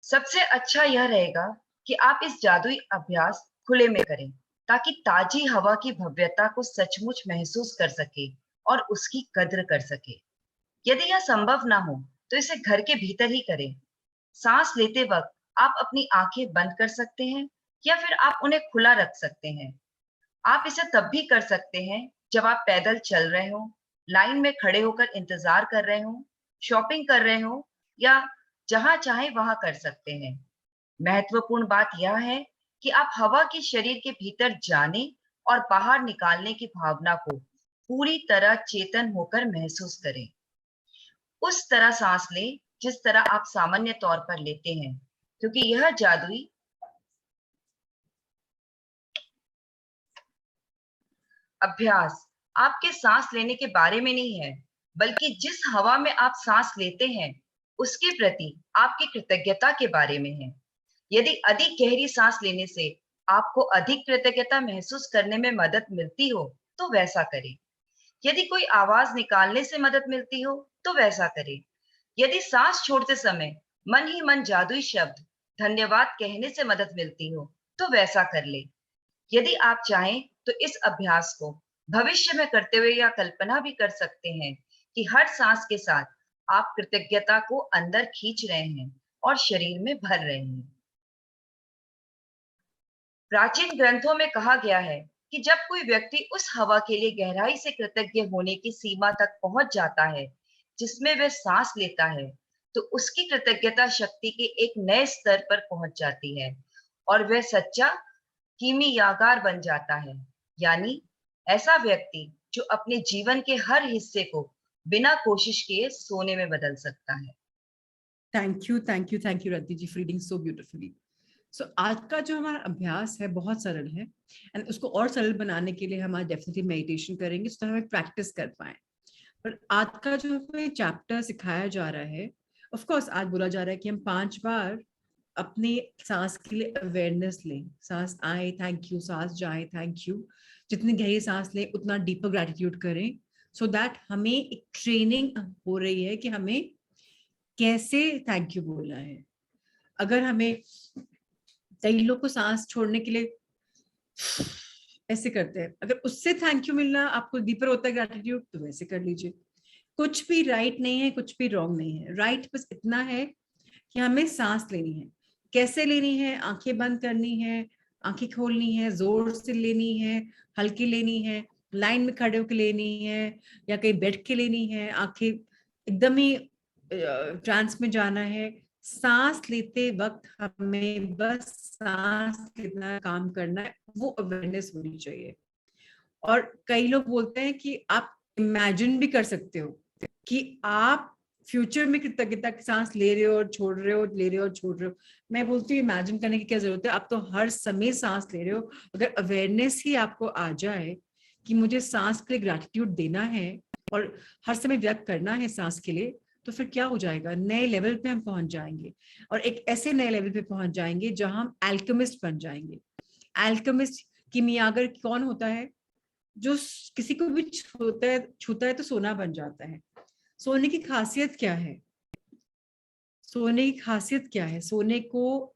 सबसे अच्छा यह रहेगा कि आप इस जादुई अभ्यास खुले में करें, ताकि ताजी हवा की भव्यता को सचमुच महसूस कर सके और उसकी कद्र कर सके। यदि यह संभव ना हो तो इसे घर के भीतर ही करें। सांस लेते वक्त आप अपनी आंखें बंद कर सकते हैं या फिर आप उन्हें खुला रख सकते हैं। आप इसे तब भी कर सकते हैं जब आप पैदल चल रहे हो, लाइन में खड़े होकर इंतजार कर रहे हो, शॉपिंग कर रहे हो, या जहां चाहे वहां कर सकते हैं। महत्वपूर्ण बात यह है कि आप हवा की शरीर के भीतर जाने और बाहर निकालने की भावना को पूरी तरह चेतन होकर महसूस करें। उस तरह सांस लें जिस तरह आप सामान्य तौर पर लेते हैं, क्योंकि यह जादुई अभ्यास आपके सांस लेने के बारे में नहीं है, बल्कि जिस हवा में आप सांस लेते हैं उसके प्रति आपकी कृतज्ञता के बारे में है। यदि अधिक गहरी सांस लेने से आपको अधिक कृतज्ञता महसूस करने में मदद मिलती हो तो वैसा करें। यदि कोई आवाज निकालने से मदद मिलती हो तो वैसा करें। यदि सांस छोड़ते समय मन ही मन जादुई शब्द धन्यवाद कहने से मदद मिलती हो तो वैसा कर ले। यदि आप चाहें तो इस अभ्यास को भविष्य में करते हुए या कल्पना भी कर सकते हैं कि हर सांस के साथ आप कृतज्ञता को अंदर खींच रहे हैं और शरीर में भर रहे हैं। प्राचीन ग्रंथों में कहा गया है कि जब कोई व्यक्ति उस हवा के लिए गहराई से कृतज्ञ होने की सीमा तक पहुंच जाता है जिसमें वह सांस लेता है, तो उसकी कृतज्ञता शक्ति के एक नए स्तर पर पहुंच जाती है और वह सच्चा कीमियागार बन जाता है। यानी ऐसा व्यक्ति जो अपने जीवन के हर हिस्से को बिना कोशिश किए सोने में बदल सकता है। थैंक यू रद्दी जी फॉर रीडिंग सो ब्यूटिफुली। सो आज का जो हमारा अभ्यास है बहुत सरल है, एंड उसको और सरल बनाने के लिए हम आज डेफिनेटली मेडिटेशन करेंगे so हम प्रैक्टिस कर पाए। पर आज का जो हमें चैप्टर सिखाया जा रहा है, ऑफ कोर्स आज बोला जा रहा है कि हम 5 बार अपनी सांस के लिए अवेयरनेस लें। सांस आए थैंक यू, सांस जाए थैंक यू। जितनी गहरी सांस लें उतना डीपर ग्रेटिट्यूड करें, सो दैट हमें एक ट्रेनिंग हो रही है कि हमें कैसे थैंक यू बोलना है। अगर हमें, कई लोग को सांस छोड़ने के लिए ऐसे करते हैं, अगर उससे थैंक यू मिलना आपको डीपर होता है ग्रेटिट्यूड, तो वैसे कर लीजिए। कुछ भी राइट नहीं है, कुछ भी रॉन्ग नहीं है। राइट बस इतना है कि हमें सांस लेनी है। कैसे लेनी है? आंखें बंद करनी है, आंखें खोलनी है, जोर से लेनी है, हल्की लेनी है, लाइन में खड़े होकर लेनी है, या कहीं बैठ के लेनी है, आंखें एकदम ही ट्रांस में जाना है। सांस लेते वक्त हमें बस सांस कितना काम करना है वो अवेयरनेस होनी चाहिए। और कई लोग बोलते हैं कि आप इमेजिन भी कर सकते हो कि आप फ्यूचर में कृतज्ञता की सांस ले रहे हो और छोड़ रहे हो, ले रहे हो और छोड़ रहे हो। मैं बोलती हूँ इमेजिन करने की क्या जरूरत है, आप तो हर समय सांस ले रहे हो। अगर अवेयरनेस ही आपको आ जाए कि मुझे सांस के लिए ग्रैटिट्यूड देना है और हर समय व्यक्त करना है सांस के लिए, तो फिर क्या हो जाएगा, नए लेवल पे हम पहुंच जाएंगे। और एक ऐसे नए लेवल पे पहुंच जाएंगे जहां हम एल्केमिस्ट बन जाएंगे। एल्केमिस्ट कीमियागर कौन होता है? जो किसी को भी छूता है तो सोना बन जाता है। सोने की खासियत क्या है? सोने की खासियत क्या है? सोने को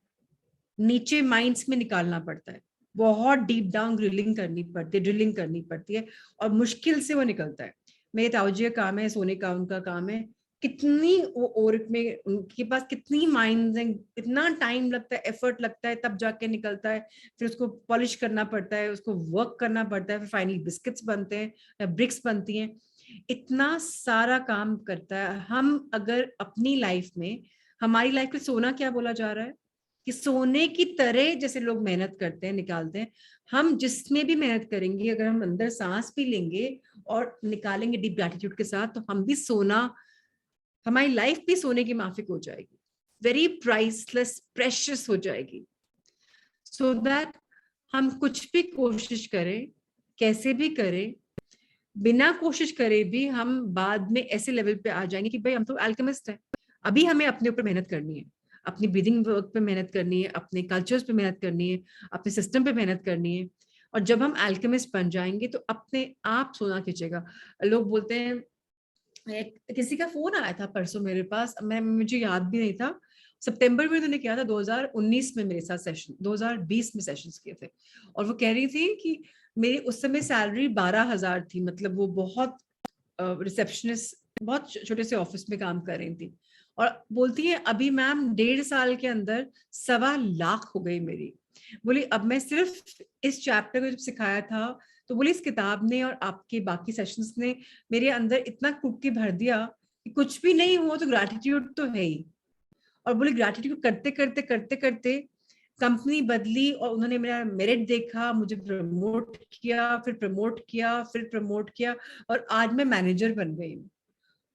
नीचे माइंस में निकालना पड़ता है, बहुत डीप डाउन ड्रिलिंग करनी पड़ती है, और मुश्किल से वो निकलता है। मेरे ताऊजी का काम है सोने का, उनका काम है। कितनी वो औरत में उनके पास कितनी माइंस हैं, कितना टाइम लगता है, एफर्ट लगता है, तब जाके निकलता है। फिर उसको पॉलिश करना पड़ता है, उसको वर्क करना पड़ता है, फिर फाइनली बिस्किट्स बनते हैं या ब्रिक्स बनती हैं। इतना सारा काम करता है। हम अगर अपनी लाइफ में, हमारी लाइफ में सोना क्या बोला जा रहा है कि सोने की तरह जैसे लोग मेहनत करते हैं, निकालते हैं, हम जिसमें भी मेहनत करेंगे, अगर हम अंदर सांस भी लेंगे और निकालेंगे डीप ग्रैटिट्यूड के साथ, तो हम भी सोना, हमारी लाइफ भी सोने की माफिक हो जाएगी, वेरी प्राइसलेस प्रेशियस हो जाएगी। सो दैट हम कुछ भी कोशिश करें, कैसे भी करें, बिना कोशिश करे भी हम बाद में ऐसे लेवल पे आ जाएंगे कि भाई हम तो अल्केमिस्ट है। अभी हमें अपने ऊपर मेहनत करनी है, अपनी ब्रीदिंग वर्क पे मेहनत करनी है, अपने कल्चर्स पे मेहनत करनी है, अपने सिस्टम पे मेहनत करनी है। और जब हम अल्केमिस्ट बन जाएंगे तो अपने आप सोना खींचेगा। लोग बोलते हैं, किसी का फोन आया था परसों मेरे पास, मुझे याद भी नहीं था, सितंबर में उन्होंने किया था, 2019 में मेरे साथ सेशन, 2020 में सेशंस किए थे। और वो कह रही थी कि मेरी उस समय सैलरी 12,000 थी, मतलब वो बहुत रिसेप्शनिस्ट, बहुत छोटे से ऑफिस में काम कर रही थी। और बोलती है अभी मैम 1.5 साल के अंदर 1.25 लाख हो गई मेरी। बोली अब मैं सिर्फ इस चैप्टर को जब सिखाया था, तो बोली इस किताब ने और आपके बाकी सेशंस ने मेरे अंदर इतना कुकी भर दिया कि कुछ भी नहीं हुआ तो ग्रैटिट्यूड तो है ही। और बोले ग्रैटिट्यूड करते करते करते करते कंपनी बदली और उन्होंने मेरा मेरिट देखा, मुझे प्रमोट किया, फिर प्रमोट किया, फिर प्रमोट किया, और आज मैं मैनेजर बन गई हूँ।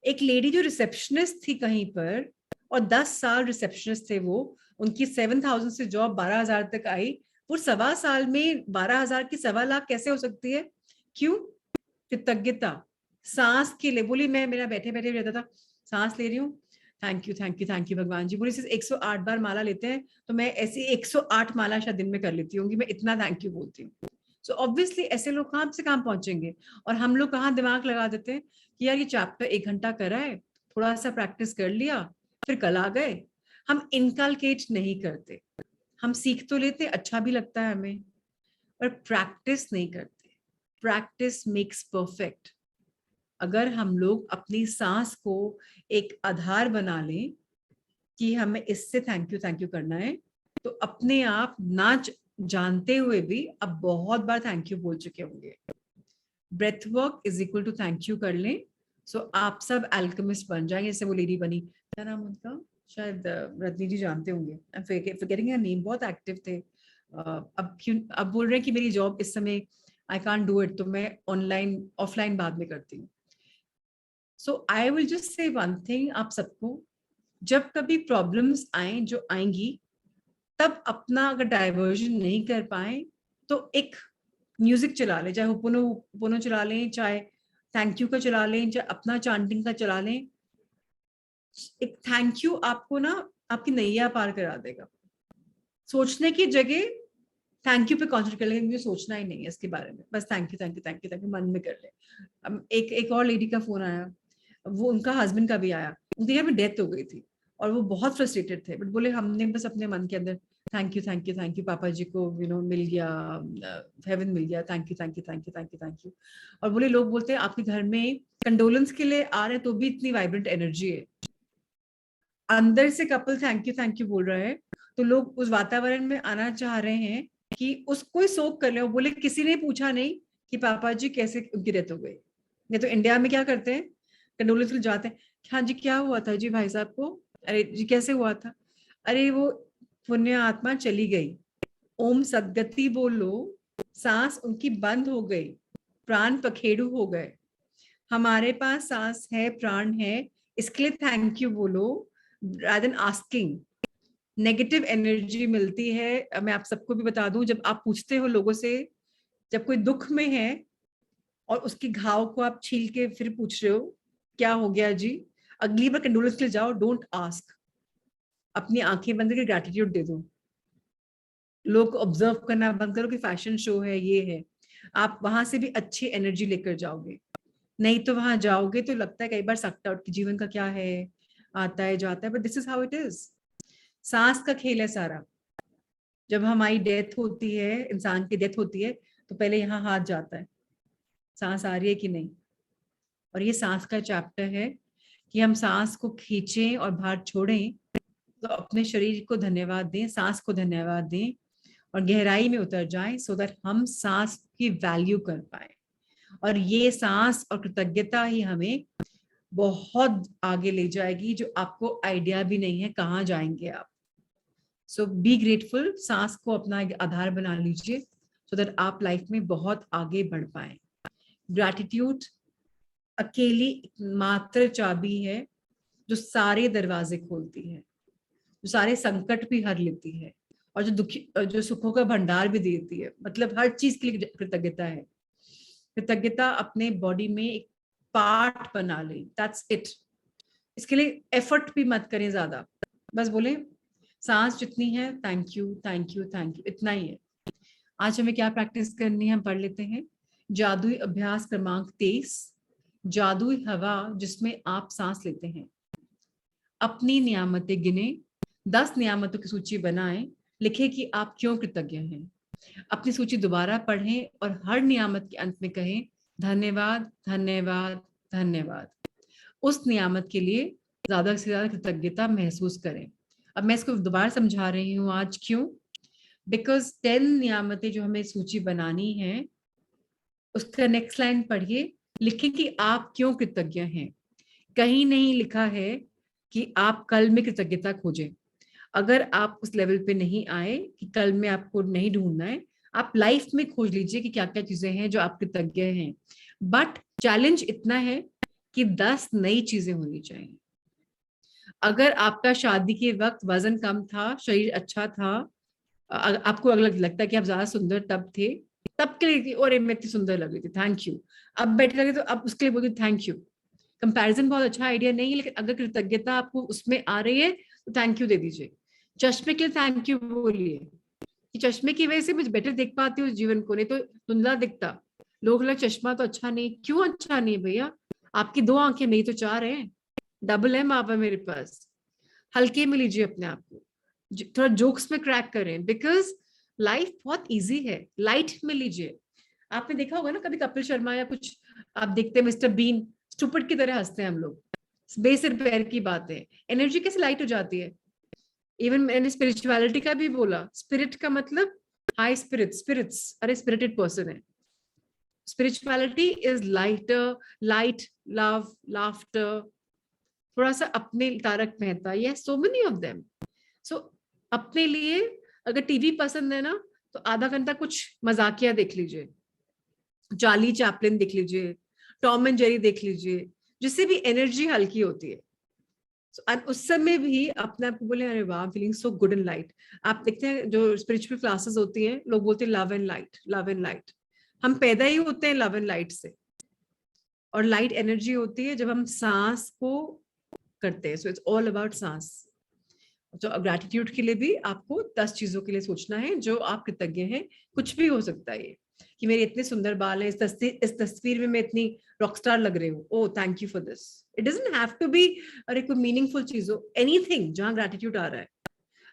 एक लेडी जो रिसेप्शनिस्ट थी कहीं पर, और 10 साल रिसेप्शनिस्ट थे वो, उनकी 7,000 से जॉब 12,000 तक आई। वो 1.25 साल में 12,000 की 1.25 लाख कैसे हो सकती है? क्यों? कृतज्ञता। सांस के लिए बोली, मैं मेरा बैठे बैठे रहता था, सांस ले रही हूँ, thank you thank you thank you भगवान जी। बोली सिर्फ 108 बार माला लेते हैं, तो मैं ऐसी 108 माला शायद दिन में कर लेती हूँ, मैं इतना थैंक यू बोलती हूँ। सो ऑब्वियसली ऐसे लोग कहाँ से कहाँ पहुंचेंगे। और हम लोग कहाँ दिमाग लगा देते हैं कि यार ये चैप्टर 1 घंटा करा है, थोड़ा सा प्रैक्टिस कर लिया, फिर कल आ गए। हम इनकलकेट नहीं करते, हम सीख तो लेते, अच्छा भी लगता है हमें, पर प्रैक्टिस नहीं करते। Practice makes perfect. अगर हम लोग अपनी सांस को एक आधार बना लें कि हमें इससे थैंक यू करना है, तो अपने आप ना जानते हुए भी अब बहुत बार थैंक यू बोल चुके होंगे। Breath work is equal to thank you कर लें, सो आप सब अल्केमिस्ट बन जाएंगे। जैसे वो लेडी बनी, क्या नाम उनका, शायद रजनी जी जानते होंगे, फॉरगेटिंग नेम, बहुत एक्टिव थे, अब बोल रहे हैं कि मेरी जॉब इस समय आई कांट डू इट, तो मैं ऑनलाइन ऑफलाइन बाद में करती हूँ. So I will just say one thing आप सबको, जब कभी प्रॉब्लम्स आए जो आएंगी, तब अपना अगर डाइवर्जन नहीं कर पाए तो एक म्यूजिक चला लें, चाहे हुपोनो हुपोनो चला लें, चाहे थैंक यू का चला लें, चाहे अपना चांटिंग का चला लें. एक थैंक यू आपको ना आपकी नैया पार करा देगा. सोचने की जगह थैंक यू पे कॉन्सेंट्रेट कर लेंगे, मुझे सोचना ही नहीं है इसके बारे में, बस thank you thank you thank you thank you मन में कर ले. एक और लेडी का फोन आया, वो उनका हस्बैंड का भी आया, उनके घर में डेथ हो गई थी और वो बहुत फ्रस्ट्रेटेड थे, बट बोले हमने बस अपने मन के अंदर thank you thank you thank you, पापा जी को मिल गया, हेवन मिल गया, thank you thank you thank you thank you thank you. और बोले लोग बोलते हैं आपके घर में कंडोलेंस के लिए आ रहे हैं तो भी इतनी वाइब्रेंट एनर्जी है, अंदर से कपल थैंक यू बोल रहा है, तो लोग उस वातावरण में आना चाह रहे हैं कि उसको ही सोक कर ले. बोले किसी ने पूछा नहीं कि पापा जी कैसे उनकी डेथ हो गई. नहीं तो इंडिया में क्या करते हैं, कंडोलेंस के जाते हैं, हाँ जी क्या हुआ था जी भाई साहब को, अरे जी कैसे हुआ था, अरे वो पुण्य आत्मा चली गई, ओम सदगति बोलो, सांस उनकी बंद हो गई, प्राण पखेरु हो गए, हमारे पास सांस है प्राण है, इसके लिए थैंक यू बोलो. Rather than asking, negative energy मिलती है. मैं आप सबको भी बता दूं, जब आप पूछते हो लोगों से, जब कोई दुख में है और उसके घाव को आप छील के फिर पूछ रहे हो क्या हो गया जी, अगली बार कंडोलेंस के लिए जाओ, डोंट आस्क, अपनी आंखें बंद करके ग्रेटिट्यूड दे दो. लोग ऑब्जर्व करना बंद करो कि फैशन शो है ये है, आप वहां से भी अच्छी एनर्जी लेकर जाओगे. नहीं तो वहां जाओगे तो लगता है कई बार सकता आउट कि जीवन का क्या है, आता है जाता है, but this is how it is. सांस का खेल है सारा. जब हमारी डेथ होती है, इंसान की डेथ होती है, तो पहले यहाँ हाथ जाता है, सांस आ रही है कि नहीं. और ये सांस का चैप्टर है कि हम सांस को खींचें और बाहर छोड़ें, तो अपने शरीर को धन्यवाद दें, सांस को धन्यवाद दें और गहराई में उतर जाएं, सो दैट हम सांस की वैल्यू कर पाए. और ये सांस और कृतज्ञता ही हमें बहुत आगे ले जाएगी, जो आपको आइडिया भी नहीं है कहाँ जाएंगे आप. सो बी ग्रेटफुल, सांस को अपना एक आधार बना लीजिए, सो दैट आप लाइफ में बहुत आगे बढ़ पाए. ग्रैटिट्यूड अकेली मात्र चाबी है जो सारे दरवाजे खोलती है, जो सारे संकट भी हर लेती है, और जो सुखों का भंडार भी देती है. मतलब हर चीज के लिए कृतज्ञता है. कृतज्ञता अपने बॉडी में एक पार्ट बना ले, दैट्स इट. इसके लिए एफर्ट भी मत करें ज्यादा, बस बोले सांस जितनी है thank you thank you thank you, इतना ही है. आज हमें क्या प्रैक्टिस करनी है, हम पढ़ लेते हैं. जादुई अभ्यास क्रमांक 23, जादुई हवा जिसमें आप सांस लेते हैं. अपनी नियामतें गिने, 10 नियामतों की सूची बनाएं, लिखें कि आप क्यों कृतज्ञ हैं. अपनी सूची दोबारा पढ़ें और हर नियामत के अंत में कहें धन्यवाद धन्यवाद धन्यवाद. उस नियामत के लिए ज्यादा से ज्यादा कृतज्ञता महसूस करें. अब मैं इसको दोबारा समझा रही हूँ आज, क्यों, बिकॉज 10 नियामतें जो हमें सूची बनानी है, उसका नेक्स्ट लाइन पढ़िए, लिखें कि आप क्यों कृतज्ञ हैं. कहीं नहीं लिखा है कि आप कल में कृतज्ञता खोजें. अगर आप उस लेवल पे नहीं आए कि कल में आपको नहीं ढूंढना है, आप लाइफ में खोज लीजिए कि क्या क्या चीजें हैं जो आप कृतज्ञ हैं. बट चैलेंज इतना है कि 10 नई चीजें होनी चाहिए. अगर आपका शादी के वक्त वजन कम था, शरीर अच्छा था, आपको अगर लगता है कि आप ज्यादा सुंदर तब थे, तब के लिए अरे मैं इतनी सुंदर लग रही थी थैंक यू. अब बैठे लगे तो अब उसके लिए बोलते थैंक यू. कंपैरिजन बहुत अच्छा आइडिया नहीं है, लेकिन अगर कृतज्ञता आपको उसमें आ रही है तो थैंक यू दे दीजिए. चश्मे के लिए थैंक यू बोलिए कि चश्मे की वजह से मुझे बेटर देख पाती हूँ जीवन को, नहीं तो धुंधला दिखता. लोग लग चश्मा तो अच्छा नहीं, क्यों अच्छा नहीं भैया, आपकी 2 आंखें, मेरी तो 4 है, डबल है मापा मेरे पास. हल्के में लीजिए अपने आप को, थोड़ा जोक्स में क्रैक करें, बिकॉज लाइफ बहुत इजी है, लाइट में लीजिए. आपने देखा होगा ना कभी कपिल शर्मा या कुछ, आप देखते हैं मिस्टर बीन, स्टूपिड की तरह हंसते हैं हम लोग, बेसिर पैर की बात है, एनर्जी कैसे लाइट हो जाती है. इवन मैंने स्पिरिचुअलिटी का भी बोला, स्पिरिट का मतलब हाई स्पिरिट, स्पिरिट्स, अरे स्पिरिटेड पर्सन है. Spirituality is lighter, light, love, laughter, थोड़ा सा अपने, तारक मेहता, ये सो मेनी ऑफ देम. सो अपने लिए अगर टीवी पसंद है ना, तो आधा घंटा कुछ मजाकिया देख लीजिए, चार्ली चैपलिन देख लीजिए, टॉम एंड जेरी देख लीजिए, जिससे भी एनर्जी हल्की होती है। और उस समय भी अपने आप को बोले अरे वाह feeling so good and light. आप देखते हैं जो स्पिरिचुअल क्लासेस होती हैं, लोग बोलते हैं love and light, love and light. हम पैदा ही होते हैं लव एंड लाइट से, और लाइट एनर्जी होती है जब हम सांस को करते हैं। सो इट्स ऑल अबाउट सांस। तो ग्रैटिट्यूड के लिए भी आपको 10 चीजों के लिए सोचना है जो आप कृतज्ञ हैं। कुछ भी हो सकता है, ये कि मेरे इतने सुंदर बाल हैं, इस तस्वीर में मैं इतनी रॉकस्टार लग रही हूँ, oh thank you for this. It doesn't have to be अरे कोई मीनिंगफुल चीज हो, एनीथिंग जहां ग्रैटिट्यूड आ रहा है।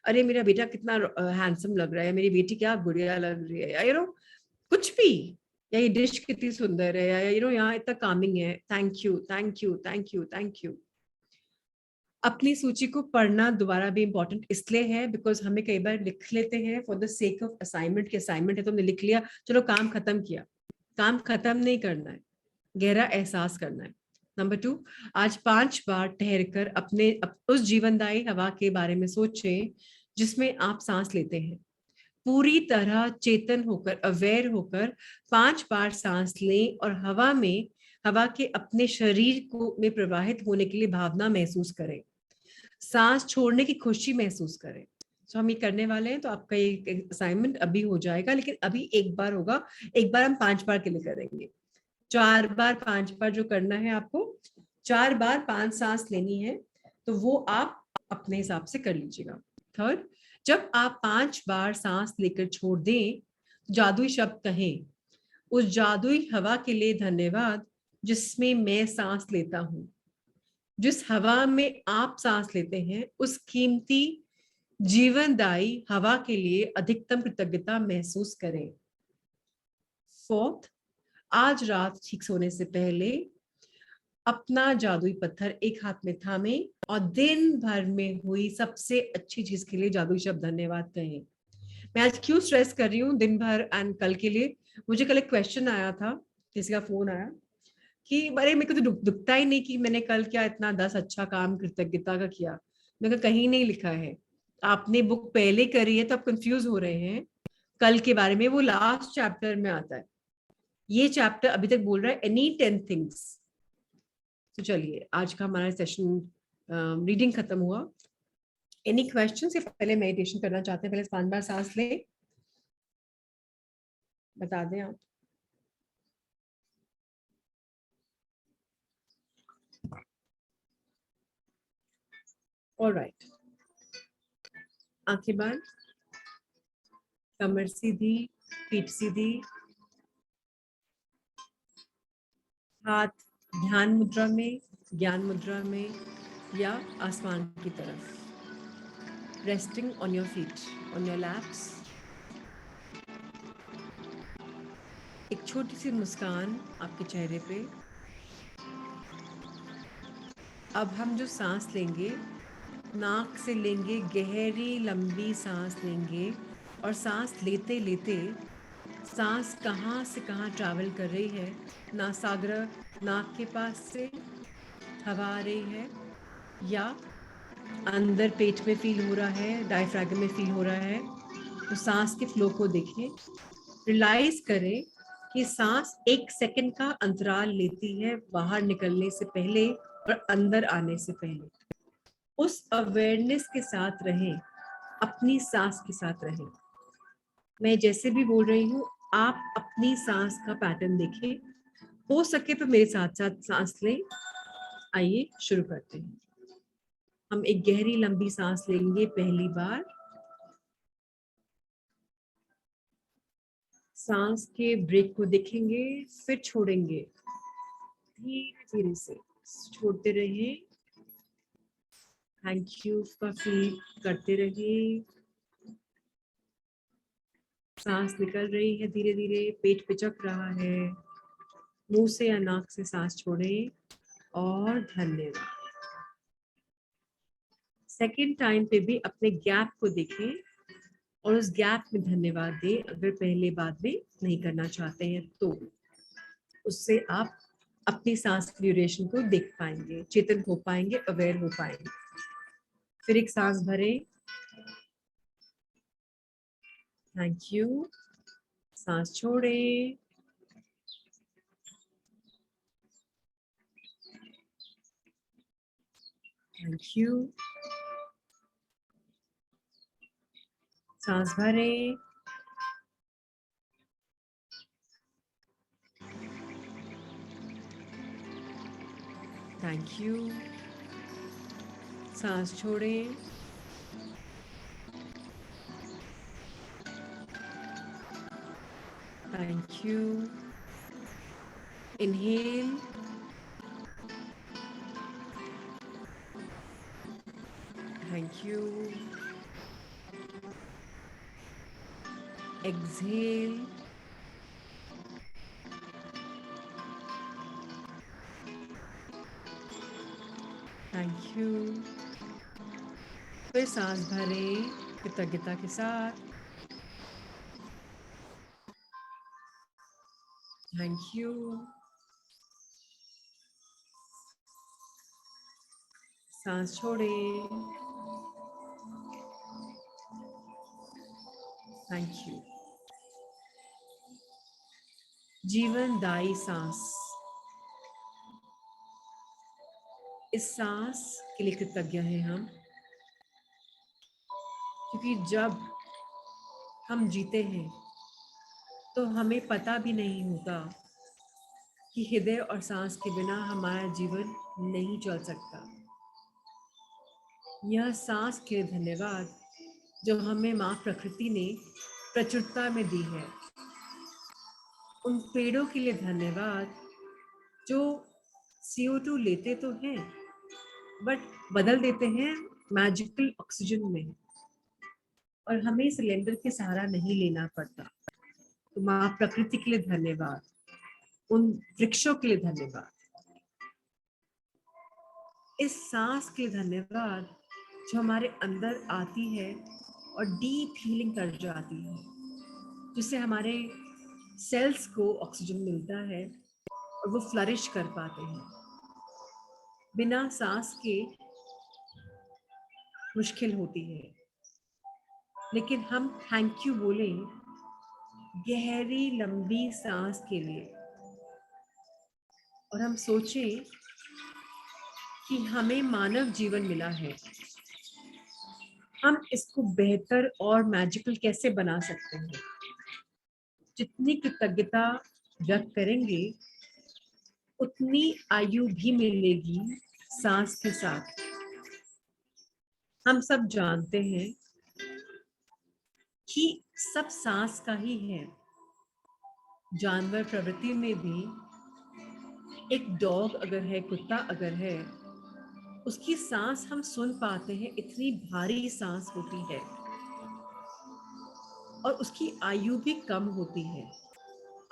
अरे मेरा बेटा कितना हैंडसम लग रहा है, मेरी बेटी क्या गुड़िया लग रही है, या कुछ भी, या ये डिश कितनी सुंदर है, या यहाँ इतना कामिंग है, thank you thank you thank you thank you. अपनी सूची को पढ़ना दोबारा भी इंपॉर्टेंट इसलिए है बिकॉज हमें कई बार लिख लेते हैं for the sake of assignment की असाइनमेंट है तो हमने लिख लिया, चलो काम खत्म किया। काम खत्म नहीं करना है, गहरा एहसास करना है। नंबर 2, आज 5 बार ठहर कर उस जीवनदायी हवा के बारे में सोचें जिसमें आप सांस लेते हैं। पूरी तरह चेतन होकर, अवेयर होकर 5 बार सांस लें और हवा के अपने शरीर को में प्रवाहित होने के लिए भावना महसूस करें। सांस छोड़ने की खुशी महसूस करें। तो हम ये करने वाले हैं, तो आपका ये असाइनमेंट अभी हो जाएगा, लेकिन अभी एक बार होगा। एक बार हम 5 बार के लिए करेंगे। 4 बार 5 बार जो करना है आपको, 4 बार 5 सांस लेनी है, तो वो आप अपने हिसाब से कर लीजिएगा। थर्ड, जब आप 5 बार सांस लेकर छोड़ दें, जादुई शब्द कहें, उस जादुई हवा के लिए धन्यवाद जिसमें मैं सांस लेता हूं। जिस हवा में आप सांस लेते हैं, उस कीमती जीवनदायी हवा के लिए अधिकतम कृतज्ञता महसूस करें। फोर्थ, आज रात ठीक सोने से पहले अपना जादुई पत्थर एक हाथ में थामे और दिन भर में हुई सबसे अच्छी चीज के लिए जादुई शब्द धन्यवाद कहें। मैं आज क्यों स्ट्रेस कर रही हूँ दिन भर एंड कल के लिए, मुझे कल एक क्वेश्चन आया था, किसी का फोन आया कि अरे मेरे को तो दुखता ही नहीं कि मैंने कल क्या इतना 10 अच्छा काम कृतज्ञता का किया। मैंने कहा कहीं नहीं लिखा है, आपने बुक पहले करी है तो आप कंफ्यूज हो रहे हैं कल के बारे में, वो लास्ट चैप्टर में आता है। ये चैप्टर अभी तक बोल रहा है एनी 10 थिंग्स। तो चलिए आज का हमारा सेशन रीडिंग खत्म हुआ। एनी क्वेश्चन से पहले मेडिटेशन करना चाहते हैं, पहले 5 बार सांस लें, बता दें आप। ऑलराइट, आंखें बंद, कमर सीधी, पीठ सीधी, हाथ ध्यान मुद्रा में, ज्ञान मुद्रा में या आसमान की तरफ। Resting on your feet, on your lapse. एक छोटी सी मुस्कान आपके चेहरे पे। अब हम जो सांस लेंगे, नाक से लेंगे, गहरी लंबी सांस लेंगे, और सांस लेते लेते सांस कहाँ से कहाँ ट्रैवल कर रही है। नासाग्र, नाक के पास से हवा आ रही है, या अंदर पेट में फील हो रहा है, डायफ्रागम में फील हो रहा है। तो सांस के फ्लो को देखें, रियलाइज करें कि सांस 1 सेकंड का अंतराल लेती है बाहर निकलने से पहले और अंदर आने से पहले। उस अवेयरनेस के साथ रहें, अपनी सांस के साथ रहें। मैं जैसे भी बोल रही हूँ, आप अपनी सांस का पैटर्न देखें, हो सके तो मेरे साथ साथ सांस लें। आइए शुरू करते हैं। हम एक गहरी लंबी सांस लेंगे पहली बार। सांस के ब्रेक को देखेंगे, फिर छोड़ेंगे, धीरे धीरे से छोड़ते रहिए। थैंक यू का फील करते रहिए। सांस निकल रही है धीरे धीरे, पेट पिचक रहा है, मुंह से या नाक से सांस छोड़ें और धन्यवाद। सेकेंड टाइम पे भी अपने गैप को देखें और उस गैप में धन्यवाद दें। अगर पहले बाद में नहीं करना चाहते हैं तो उससे आप अपनी सांस की ड्यूरेशन को देख पाएंगे, चेतन हो पाएंगे, अवेयर हो पाएंगे। फिर एक सांस भरें, थैंक यू। सांस छोड़ें। Thank you. सांस भरें। Thank you. सांस छोड़ें। Thank you. Inhale. Thank you. Exhale. Thank you. फिर सांस भरें कृतज्ञता के साथ। Thank you. सांस छोड़ें। Thank you. जीवनदायी सांस। इस सांस के लिए कृतज्ञ हैं हम, क्योंकि जब हम जीते हैं तो हमें पता भी नहीं होता कि हृदय और सांस के बिना हमारा जीवन नहीं चल सकता। यह सांस के लिए धन्यवाद जो हमें माँ प्रकृति ने प्रचुरता में दी है। उन पेड़ों के लिए धन्यवाद जो CO2 लेते तो हैं बट बदल देते हैं मैजिकल ऑक्सीजन में, और हमें सिलेंडर के सहारा नहीं लेना पड़ता। तो माँ प्रकृति के लिए धन्यवाद, उन वृक्षों के लिए धन्यवाद, इस सांस के लिए धन्यवाद जो हमारे अंदर आती है और डीप हीलिंग कर जाती है, जिससे हमारे सेल्स को ऑक्सीजन मिलता है और वो फ्लरिश कर पाते हैं। बिना सांस के मुश्किल होती है, लेकिन हम थैंक यू बोलें गहरी लंबी सांस के लिए, और हम सोचें कि हमें मानव जीवन मिला है, हम इसको बेहतर और मैजिकल कैसे बना सकते हैं। जितनी कृतज्ञता व्यक्त करेंगे उतनी आयु भी मिलेगी सांस के साथ। हम सब जानते हैं कि सब सांस का ही है। जानवर प्रवृत्ति में भी एक डॉग अगर है, कुत्ता अगर है, उसकी सांस हम सुन पाते हैं, इतनी भारी सांस होती है, और उसकी आयु भी कम होती है,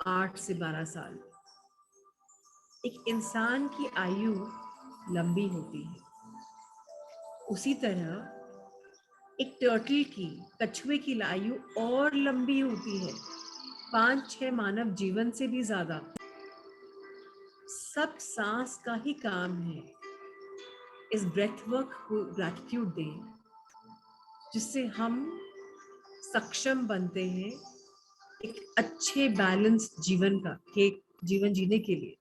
8 से 12 साल। एक इंसान की आयु लंबी होती है। उसी तरह एक टर्टल की, कछुए की आयु और लंबी होती है, 5-6 मानव जीवन से भी ज्यादा। सब सांस का ही काम है। इस ब्रेथ वर्क को ग्रैटिट्यूड दें, जिससे हम सक्षम बनते हैं एक अच्छे बैलेंस जीवन का, एक जीवन जीने के लिए।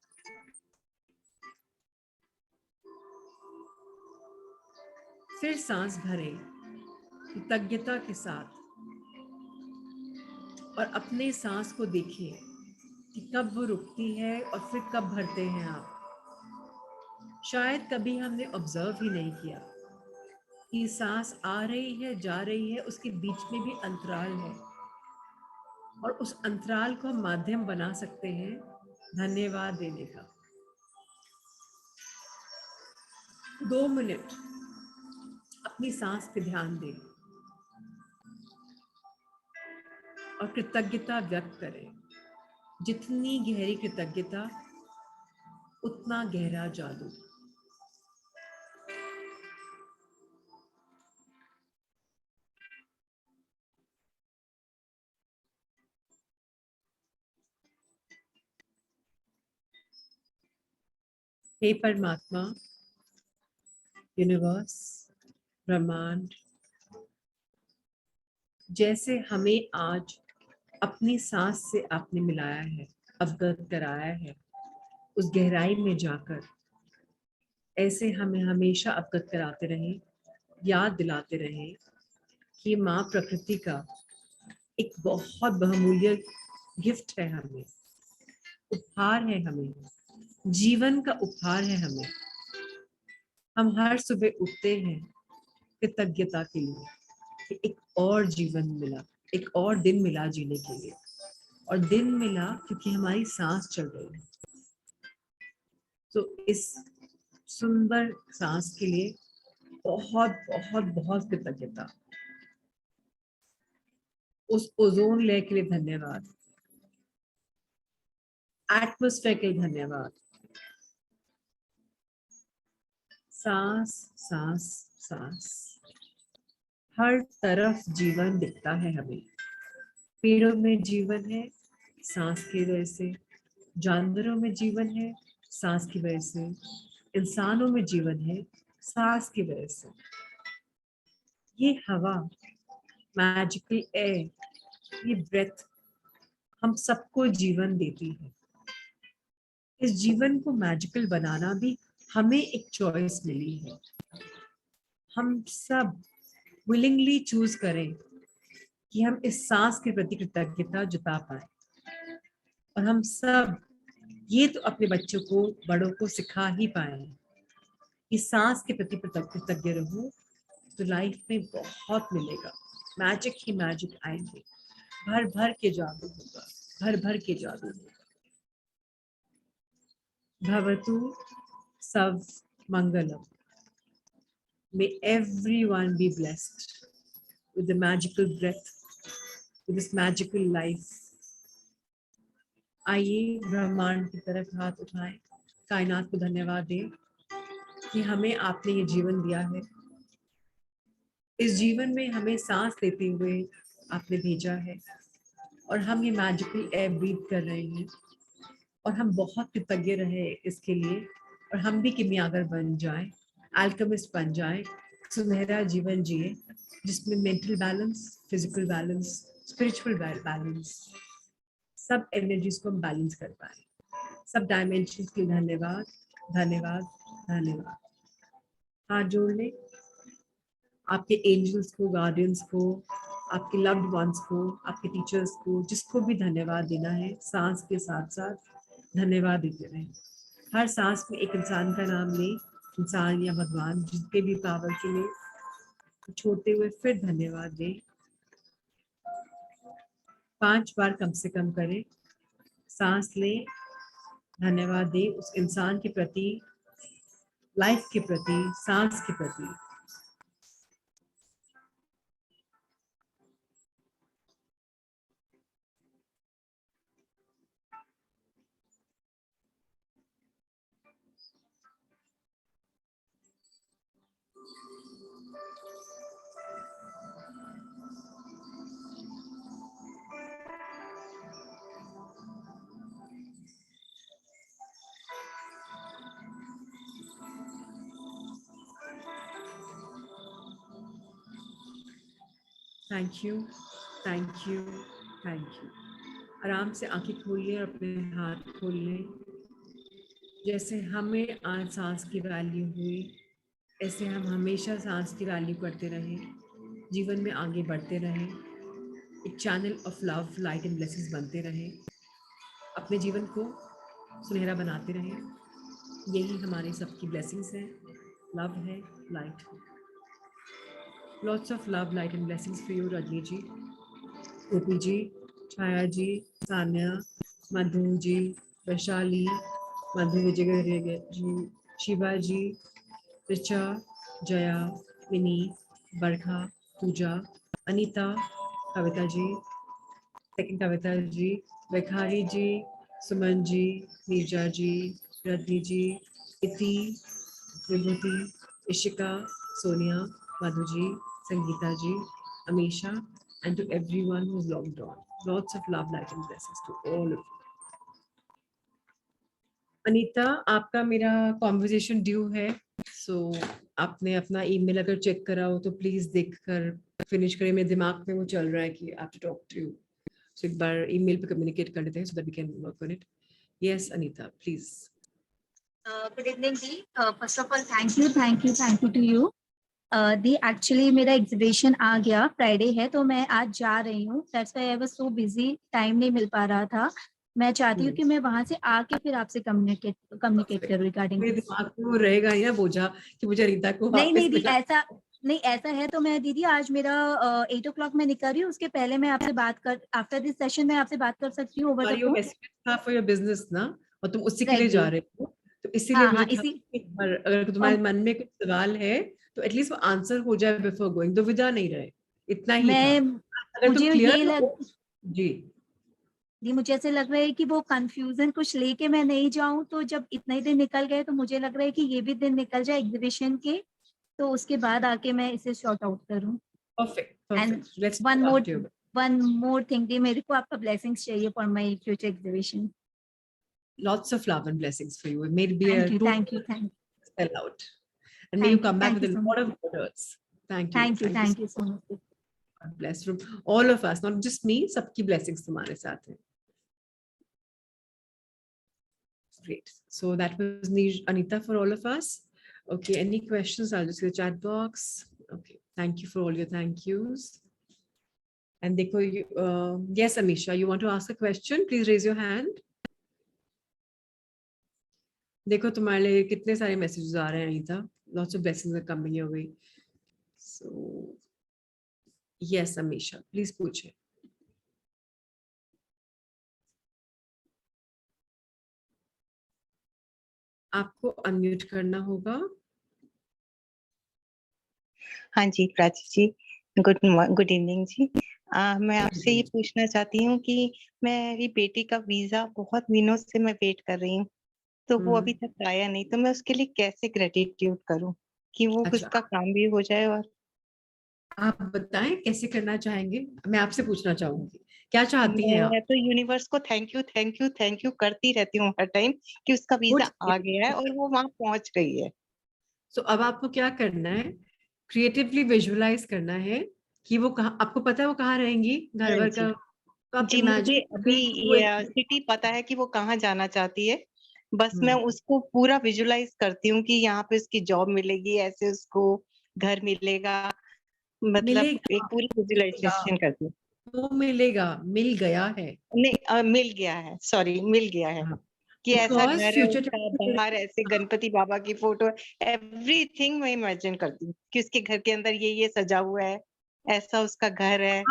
फिर सांस भरें कृतज्ञता के साथ, और अपने सांस को देखिए कि कब वो रुकती है और फिर कब भरते हैं आप। शायद कभी हमने ऑब्जर्व ही नहीं किया कि सांस आ रही है, जा रही है, उसके बीच में भी अंतराल है, और उस अंतराल को हम माध्यम बना सकते हैं धन्यवाद देने का। 2 मिनट अपनी सांस पे ध्यान दें और कृतज्ञता व्यक्त करें। जितनी गहरी कृतज्ञता उतना गहरा जादू। हे परमात्मा, यूनिवर्स, ब्रह्मांड, जैसे हमें आज अपनी सांस से आपने मिलाया है, अवगत कराया है, उस गहराई में जाकर ऐसे हमें हमेशा अवगत कराते रहें, याद दिलाते रहें कि माँ प्रकृति का एक बहुत बहुमूल्य गिफ्ट है, हमें उपहार है, हमें जीवन का उपहार है। हमें हम हर सुबह उठते हैं कृतज्ञता के लिए कि एक और जीवन मिला, एक और दिन मिला जीने के लिए, और दिन मिला क्योंकि हमारी सांस चल रही है। तो इस सुंदर सांस के लिए बहुत बहुत बहुत कृतज्ञता। उस ओजोन लेयर के लिए धन्यवाद, एटमॉस्फेयर के लिए धन्यवाद। सांस सांस सांस, हर तरफ जीवन दिखता है हमें। पेड़ों में जीवन है सांस की वजह से, जानवरों में जीवन है सांस की वजह से, इंसानों में जीवन है सांस की वजह से। ये हवा, मैजिकल एयर, ये ब्रेथ हम सबको जीवन देती है। इस जीवन को मैजिकल बनाना भी हमें एक चॉइस मिली है। हम सब विलिंगली चूज करें कि हम इस सांस के प्रति कृतज्ञता जता पाए, और हम सब ये तो अपने बच्चों को, बड़ों को सिखा ही पाए हैं कि सांस के प्रति कृतज्ञ रहो तो लाइफ में बहुत मिलेगा। मैजिक ही मैजिक आएंगे, भर भर के जादू होगा, भर भर के जादू होगा। भवतु सब मंगलम। May everyone be blessed with the magical breath, with this magical life. आइए ब्रह्मांड की तरफ हाथ उठाएं, कायनात को धन्यवाद दें कि हमें आपने ये जीवन दिया है। इस जीवन में हमें सांस लेते हुए आपने भेजा है, और हम ये मैजिकल एयर ब्रीथ कर रहे हैं, और हम बहुत कृतज्ञ रहे इसके लिए। और हम भी किमियागर बन जाएं, अल्केमिस्ट बन जाएं, सुनहरा जीवन जिए जिसमें mental balance, physical balance, spiritual balance, सब एनर्जीज को हम बैलेंस कर पाए। सब डायमेंशंस के लिए धन्यवाद धन्यवाद धन्यवाद। हाथ जोड़ लें, आपके एंजल्स को, गार्डियंस को, आपके लव्ड वंस को, आपके टीचर्स को, जिसको भी धन्यवाद देना है, सांस के साथ साथ धन्यवाद देते रहें। हर सांस में एक इंसान का नाम लें, इंसान या भगवान जिसके भी पावर के लिए, छोड़ते हुए फिर धन्यवाद दें। 5 बार कम से कम करें। सांस लें, धन्यवाद दें उस इंसान के प्रति, लाइफ के प्रति, सांस के प्रति। Thank you thank you thank you. आराम से आंखें खोल लें और अपने हाथ खोल लें। जैसे हमें आज सांस की वैल्यू हुई, ऐसे हम हमेशा सांस की वैल्यू करते रहें, जीवन में आगे बढ़ते रहें, एक channel of love, light and blessings बनते रहें, अपने जीवन को सुनहरा बनाते रहें। यही हमारी सबकी ब्लेसिंग्स हैं, लव है, लाइट है। Lots of love, light and blessings for you Rajni ji, Gopi ji, Chhaya ji, Sanya, Madhu ji, Vaishali, Madhu Vijay ji, Shiva ji, Richa, Jaya, Vini, Barkha, Pooja, Anita, Kavita ji, second Kavita ji, Bekhari ji, Suman ji, Neerja ji, Rajni ji, Iti, Vibhuti, Ishika, Sonia, Madhu ji, Sangeeta ji, Amisha, and to everyone who's logged on. Lots of love, light and blessings to all of you. Anita, आपका मेरा कॉन्वर्जेशन ड्यू है, सो आपने अपना email अगर check करा हो तो प्लीज देखकर फिनिश करें, मेरे दिमाग में वो चल रहा है कि I have to talk to you, so एक बार ईमेल पे कम्युनिकेट कर लेते हैं so that we can work on it. Yes Anita please. Good evening दी. First of all thank you to you दी. एक्चुअली मेरा एग्जीबिशन आ गया, फ्राइडे है तो मैं आज जा रही हूँ. That's why I was so busy, time नहीं मिल पा रहा था. मैं चाहती हूँ कि मैं वहां से आके फिर आपसे कम्युनिकेट करूँ रिगार्डिंग मेरे दिस. दिमाग में वो रहेगा ही ना बोझा कि मुझे अनीता को नहीं वापस नहीं दी, मिला. ऐसा है तो मैं दीदी आज मेरा 8 o'clock में निकल रही हूँ. उसके पहले मैं आपसे बात कर, आफ्टर दिस सेशन मैं आपसे बात कर सकती हूँ ओवर द तुम्हारी वो फोन. मैसेज था फॉर योर बिजनेस ना, और तुम उसी के लिए राइट जा दी. रहे हो, तो इसीलिए हाँ मुझे हाँ था इसी. कि एक बार अगर तुम्हारे और मन में कुछ सवाल है तो एटलीस्ट वो आंसर हो जाए बिफोर गोइंग, दुविधा नहीं रहे. इतना ही था. मैं अगर तुम मुझे ये क्लियर लग हो. जी. जी मुझे ऐसे लग रहा है कि वो कंफ्यूजन कुछ लेके मैं नहीं जाऊं, तो जब इतने ही दिन निकल गए तो मुझे लग रहा है कि ये भी दिन निकल जाए एग्जीबिशन के, तो उसके बाद आके मैं इसे सॉर्ट आउट करूं. Perfect and perfect, let's one do more after. One more thing दी, मेरे को आपका ब्लेसिंग्स चाहिए for my future exhibition. Lots of love and blessings for you. It may be a total thank sellout, and may you come back with you a so lot much. of orders. Thank you. Thank you so much. God bless from all of us, not just me. सबकी blessings तुम्हारे साथ हैं. Great. So that was Anita for all of us. Okay. Any questions? I'll just see the chat box. Okay. Thank you for all your thank yous. And Dekho, yes, Amisha, you want to ask a question? Please raise your hand. देखो तुम्हारे लिए कितने सारे messages आ रहे हैं Anita. Lots of blessings are coming your way. So yes, Amisha, please पूछे. आपको unmute करना होगा. हाँ जी प्राची जी, गुड इवनिंग जी. मैं आपसे ये पूछना चाहती हूँ कि मेरी बेटी का वीजा बहुत दिनों से मैं वेट कर रही हूँ, तो वो अभी तक आया नहीं, तो मैं उसके लिए कैसे ग्रेटिट्यूड करूँ कि वो अच्छा, उसका काम भी हो जाए. और आप बताएं कैसे करना चाहेंगे. मैं आपसे पूछना चाहूंगी क्या चाहती हैं आप. मैं तो यूनिवर्स को थैंक यू करती रहती हूँ हर टाइम कि उसका वीजा आ गया है और वो वहां पहुंच गई है. तो अब आपको क्या करना है, क्रिएटिवली विजुअलाइज करना है कि वो कहाँ, आपको पता है वो कहाँ रहेंगी, घर हाँ भर जी का. तो आप जी, मुझे इमेजिन अभी वो एक. सिटी पता है कि वो कहाँ जाना चाहती है, बस मैं हम्म, उसको पूरा विजुअलाइज करती हूँ कि यहाँ पे उसकी जॉब मिलेगी, ऐसे उसको घर मिलेगा, मतलब एक मिलेगा पूरी मिलेगा. विजुअलाइजेशन करती हूँ. वो मिलेगा, मिल गया है. नहीं मिल गया है, सॉरी मिल गया है कि ऐसा बिकॉज घर है फ्यूचर. उसका, बाहर ऐसे गणपति बाबा की फोटो, एवरीथिंग मैं इमेजिन करती हूँ कि उसके घर के अंदर ये सजा हुआ है, ऐसा उसका घर है.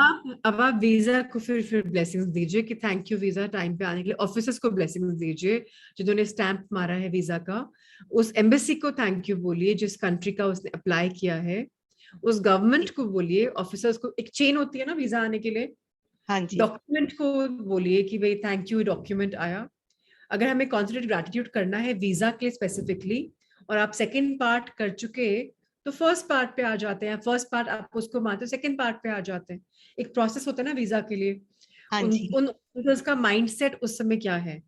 अब आप वीजा को फिर ब्लेसिंग्स दीजिए कि थैंक यू वीजा टाइम पे आने के लिए. ऑफिसर्स को ब्लेसिंग्स दीजिए जिन्होंने स्टैंप मारा है वीजा का. उस एम्बेसी को थैंक यू बोलिए जिस कंट्री का उसने अप्लाई किया है. उस गवर्नमेंट को बोलिए, ऑफिसर्स को, एक चेन होती है ना वीजा आने के लिए. हाँ जी डॉक्यूमेंट को बोलिए कि भाई थैंक यू डॉक्यूमेंट आया. अगर हमें कॉन्सेंट्रेट ग्रेटिट्यूड करना है वीजा के लिए स्पेसिफिकली, और आप सेकंड पार्ट कर चुके, तो फर्स्ट पार्ट पे आ जाते हैं. फर्स्ट पार्ट आप उसको मानते हो, सेकंड पार्ट पे आ जाते हैं. एक प्रोसेस होता है ना वीजा के लिए. हाँ उन जी उन उसका माइंडसेट उस समय क्या है,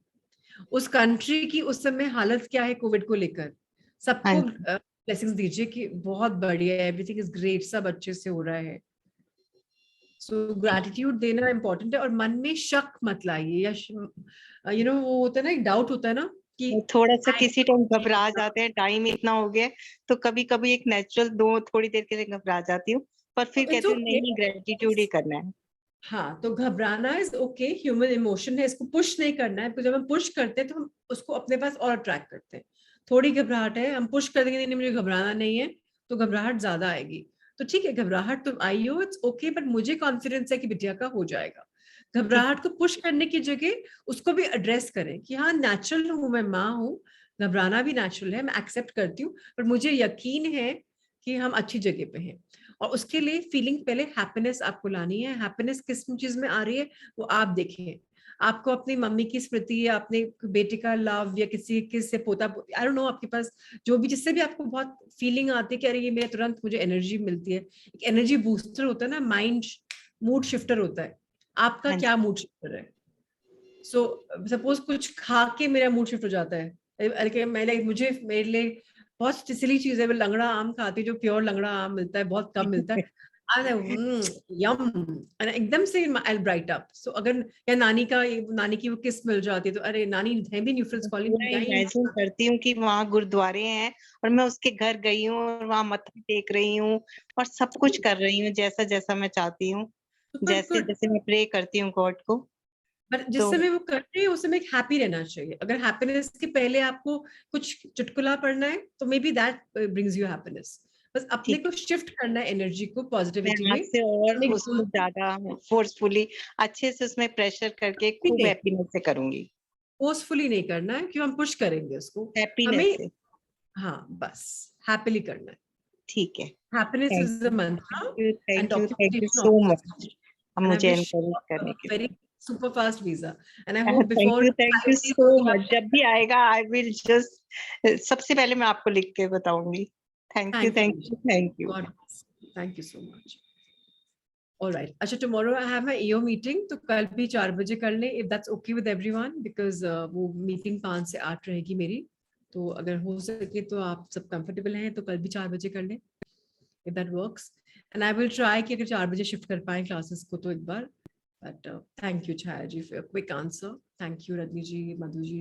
उस कंट्री की उस समय हालत क्या है कोविड को लेकर. हाँ सबको जी. ब्लेसिंग्स दीजिए कि बहुत बढ़िया है, एवरीथिंग इज ग्रेट, सब अच्छे से हो रहा है. सो ग्रैटिट्यूड देना इंपॉर्टेंट है, और मन में शक मत लाइए, या वो होता है ना, एक डाउट होता है ना कि थोड़ा सा किसी टाइम घबरा जाते हैं, टाइम इतना हो गया, तो कभी कभी एक नेचुरल दो थोड़ी देर के लिए घबरा जाती हूँ, पर फिर इट्स कहती हूँ ओके. नहीं, ग्रेटिट्यूड ही करना है. हाँ, तो घबराना इज ओके, ह्यूमन इमोशन है, इसको पुश नहीं करना है. जब हम पुश करते हैं तो हम उसको अपने पास और अट्रैक्ट करते हैं. थोड़ी घबराहट है, हम पुश कर देंगे नहीं मुझे घबराना नहीं है, तो घबराहट ज्यादा आएगी. तो ठीक है, घबराहट तुम आई हो, इट्स ओके, बट मुझे कॉन्फिडेंस है कि बिटिया का हो जाएगा. ठीक. घबराहट को पुश करने की जगह उसको भी एड्रेस करें कि हाँ नेचुरल हूँ, मैं माँ हूँ, घबराना भी नेचुरल है, मैं एक्सेप्ट करती हूँ, पर मुझे यकीन है कि हम अच्छी जगह पे हैं. और उसके लिए फीलिंग पहले हैप्पीनेस आपको लानी है. हैप्पीनेस किस चीज में आ रही है वो आप देखें. आपको अपनी मम्मी की स्मृति या अपने बेटे का लव या किसी से पोता, आई डोंट नो, आपके पास जो भी, जिससे भी आपको बहुत फीलिंग आती है कि अरे ये मेरा तुरंत मुझे एनर्जी मिलती है. एक एनर्जी बूस्टर होता है ना, माइंड मूड शिफ्टर होता है. आपका हाँ क्या जी मूड शिफ्टर है. सो सपोज कुछ खा के मेरा मूड शिफ्ट हो जाता है. अरे मुझे, मेरे लिए बहुत सिली चीज है, मैं लंगड़ा आम खाती हूँ, जो प्योर लंगड़ा आम मिलता है, बहुत कम मिलता है. अरे यम, एकदम से आई ब्राइट अप। सो अगर या नानी की वो किस मिल जाती है तो अरे नानी है भी न्यूट्रल्स कॉलिंग पूरा इमेजिन करती हूँ कि वहाँ गुरुद्वारे हैं और मैं उसके घर गई हूँ और वहाँ मत्था टेक रही हूँ और सब कुछ कर रही हूँ जैसा जैसा मैं चाहती हूँ, जैसे जैसे मैं प्रे करती हूँ गॉड को। बट जिस तो समय वो कर रहे हैं उस समय हैप्पी रहना चाहिए। अगर हैप्पीनेस के पहले आपको कुछ चुटकुला पढ़ना है तो may be that brings you happiness. बस अपने ठीक, को शिफ्ट करना है एनर्जी को मैं पॉजिटिविटी आज में। से और अपने उसको goal को ज्यादा फोर्सफुली अच्छे से उसमें प्रेशर करके खूब हैप्पीनेस से करूंगी, फोर्सफुली नहीं करना है, क्यों हम पुश करेंगे उसको। हैप्पीनेस हमें से। हाँ बस हैप्पीली करना है। ठीक है, Happiness thank is the you, mantra and thank you documentation so also is much there. अब And I मुझे wish एनकरेज you करने a के very लिए। super fast visa. And I hope before thank you 5 days so only much, आप जब भी आएगा आई will just सबसे पहले मैं आपको लिख के बताऊंगी। Thank you, Thank you, thank Nisha. You, thank you. God bless. Thank you so much. All right. अच्छा, tomorrow I have my EO meeting, तो कल भी 4 बजे कर लें if that's okay with everyone, because वो meeting 5 से 8 रहेगी मेरी। तो अगर हो सके तो आप सब comfortable हैं तो कल भी 4 बजे कर लें if that works. And I will try कि अगर 4 बजे shift कर पाएं classes को तो एक बार। But thank you Chaya ji for your quick answer. Thank you Rajni ji, Madhu ji,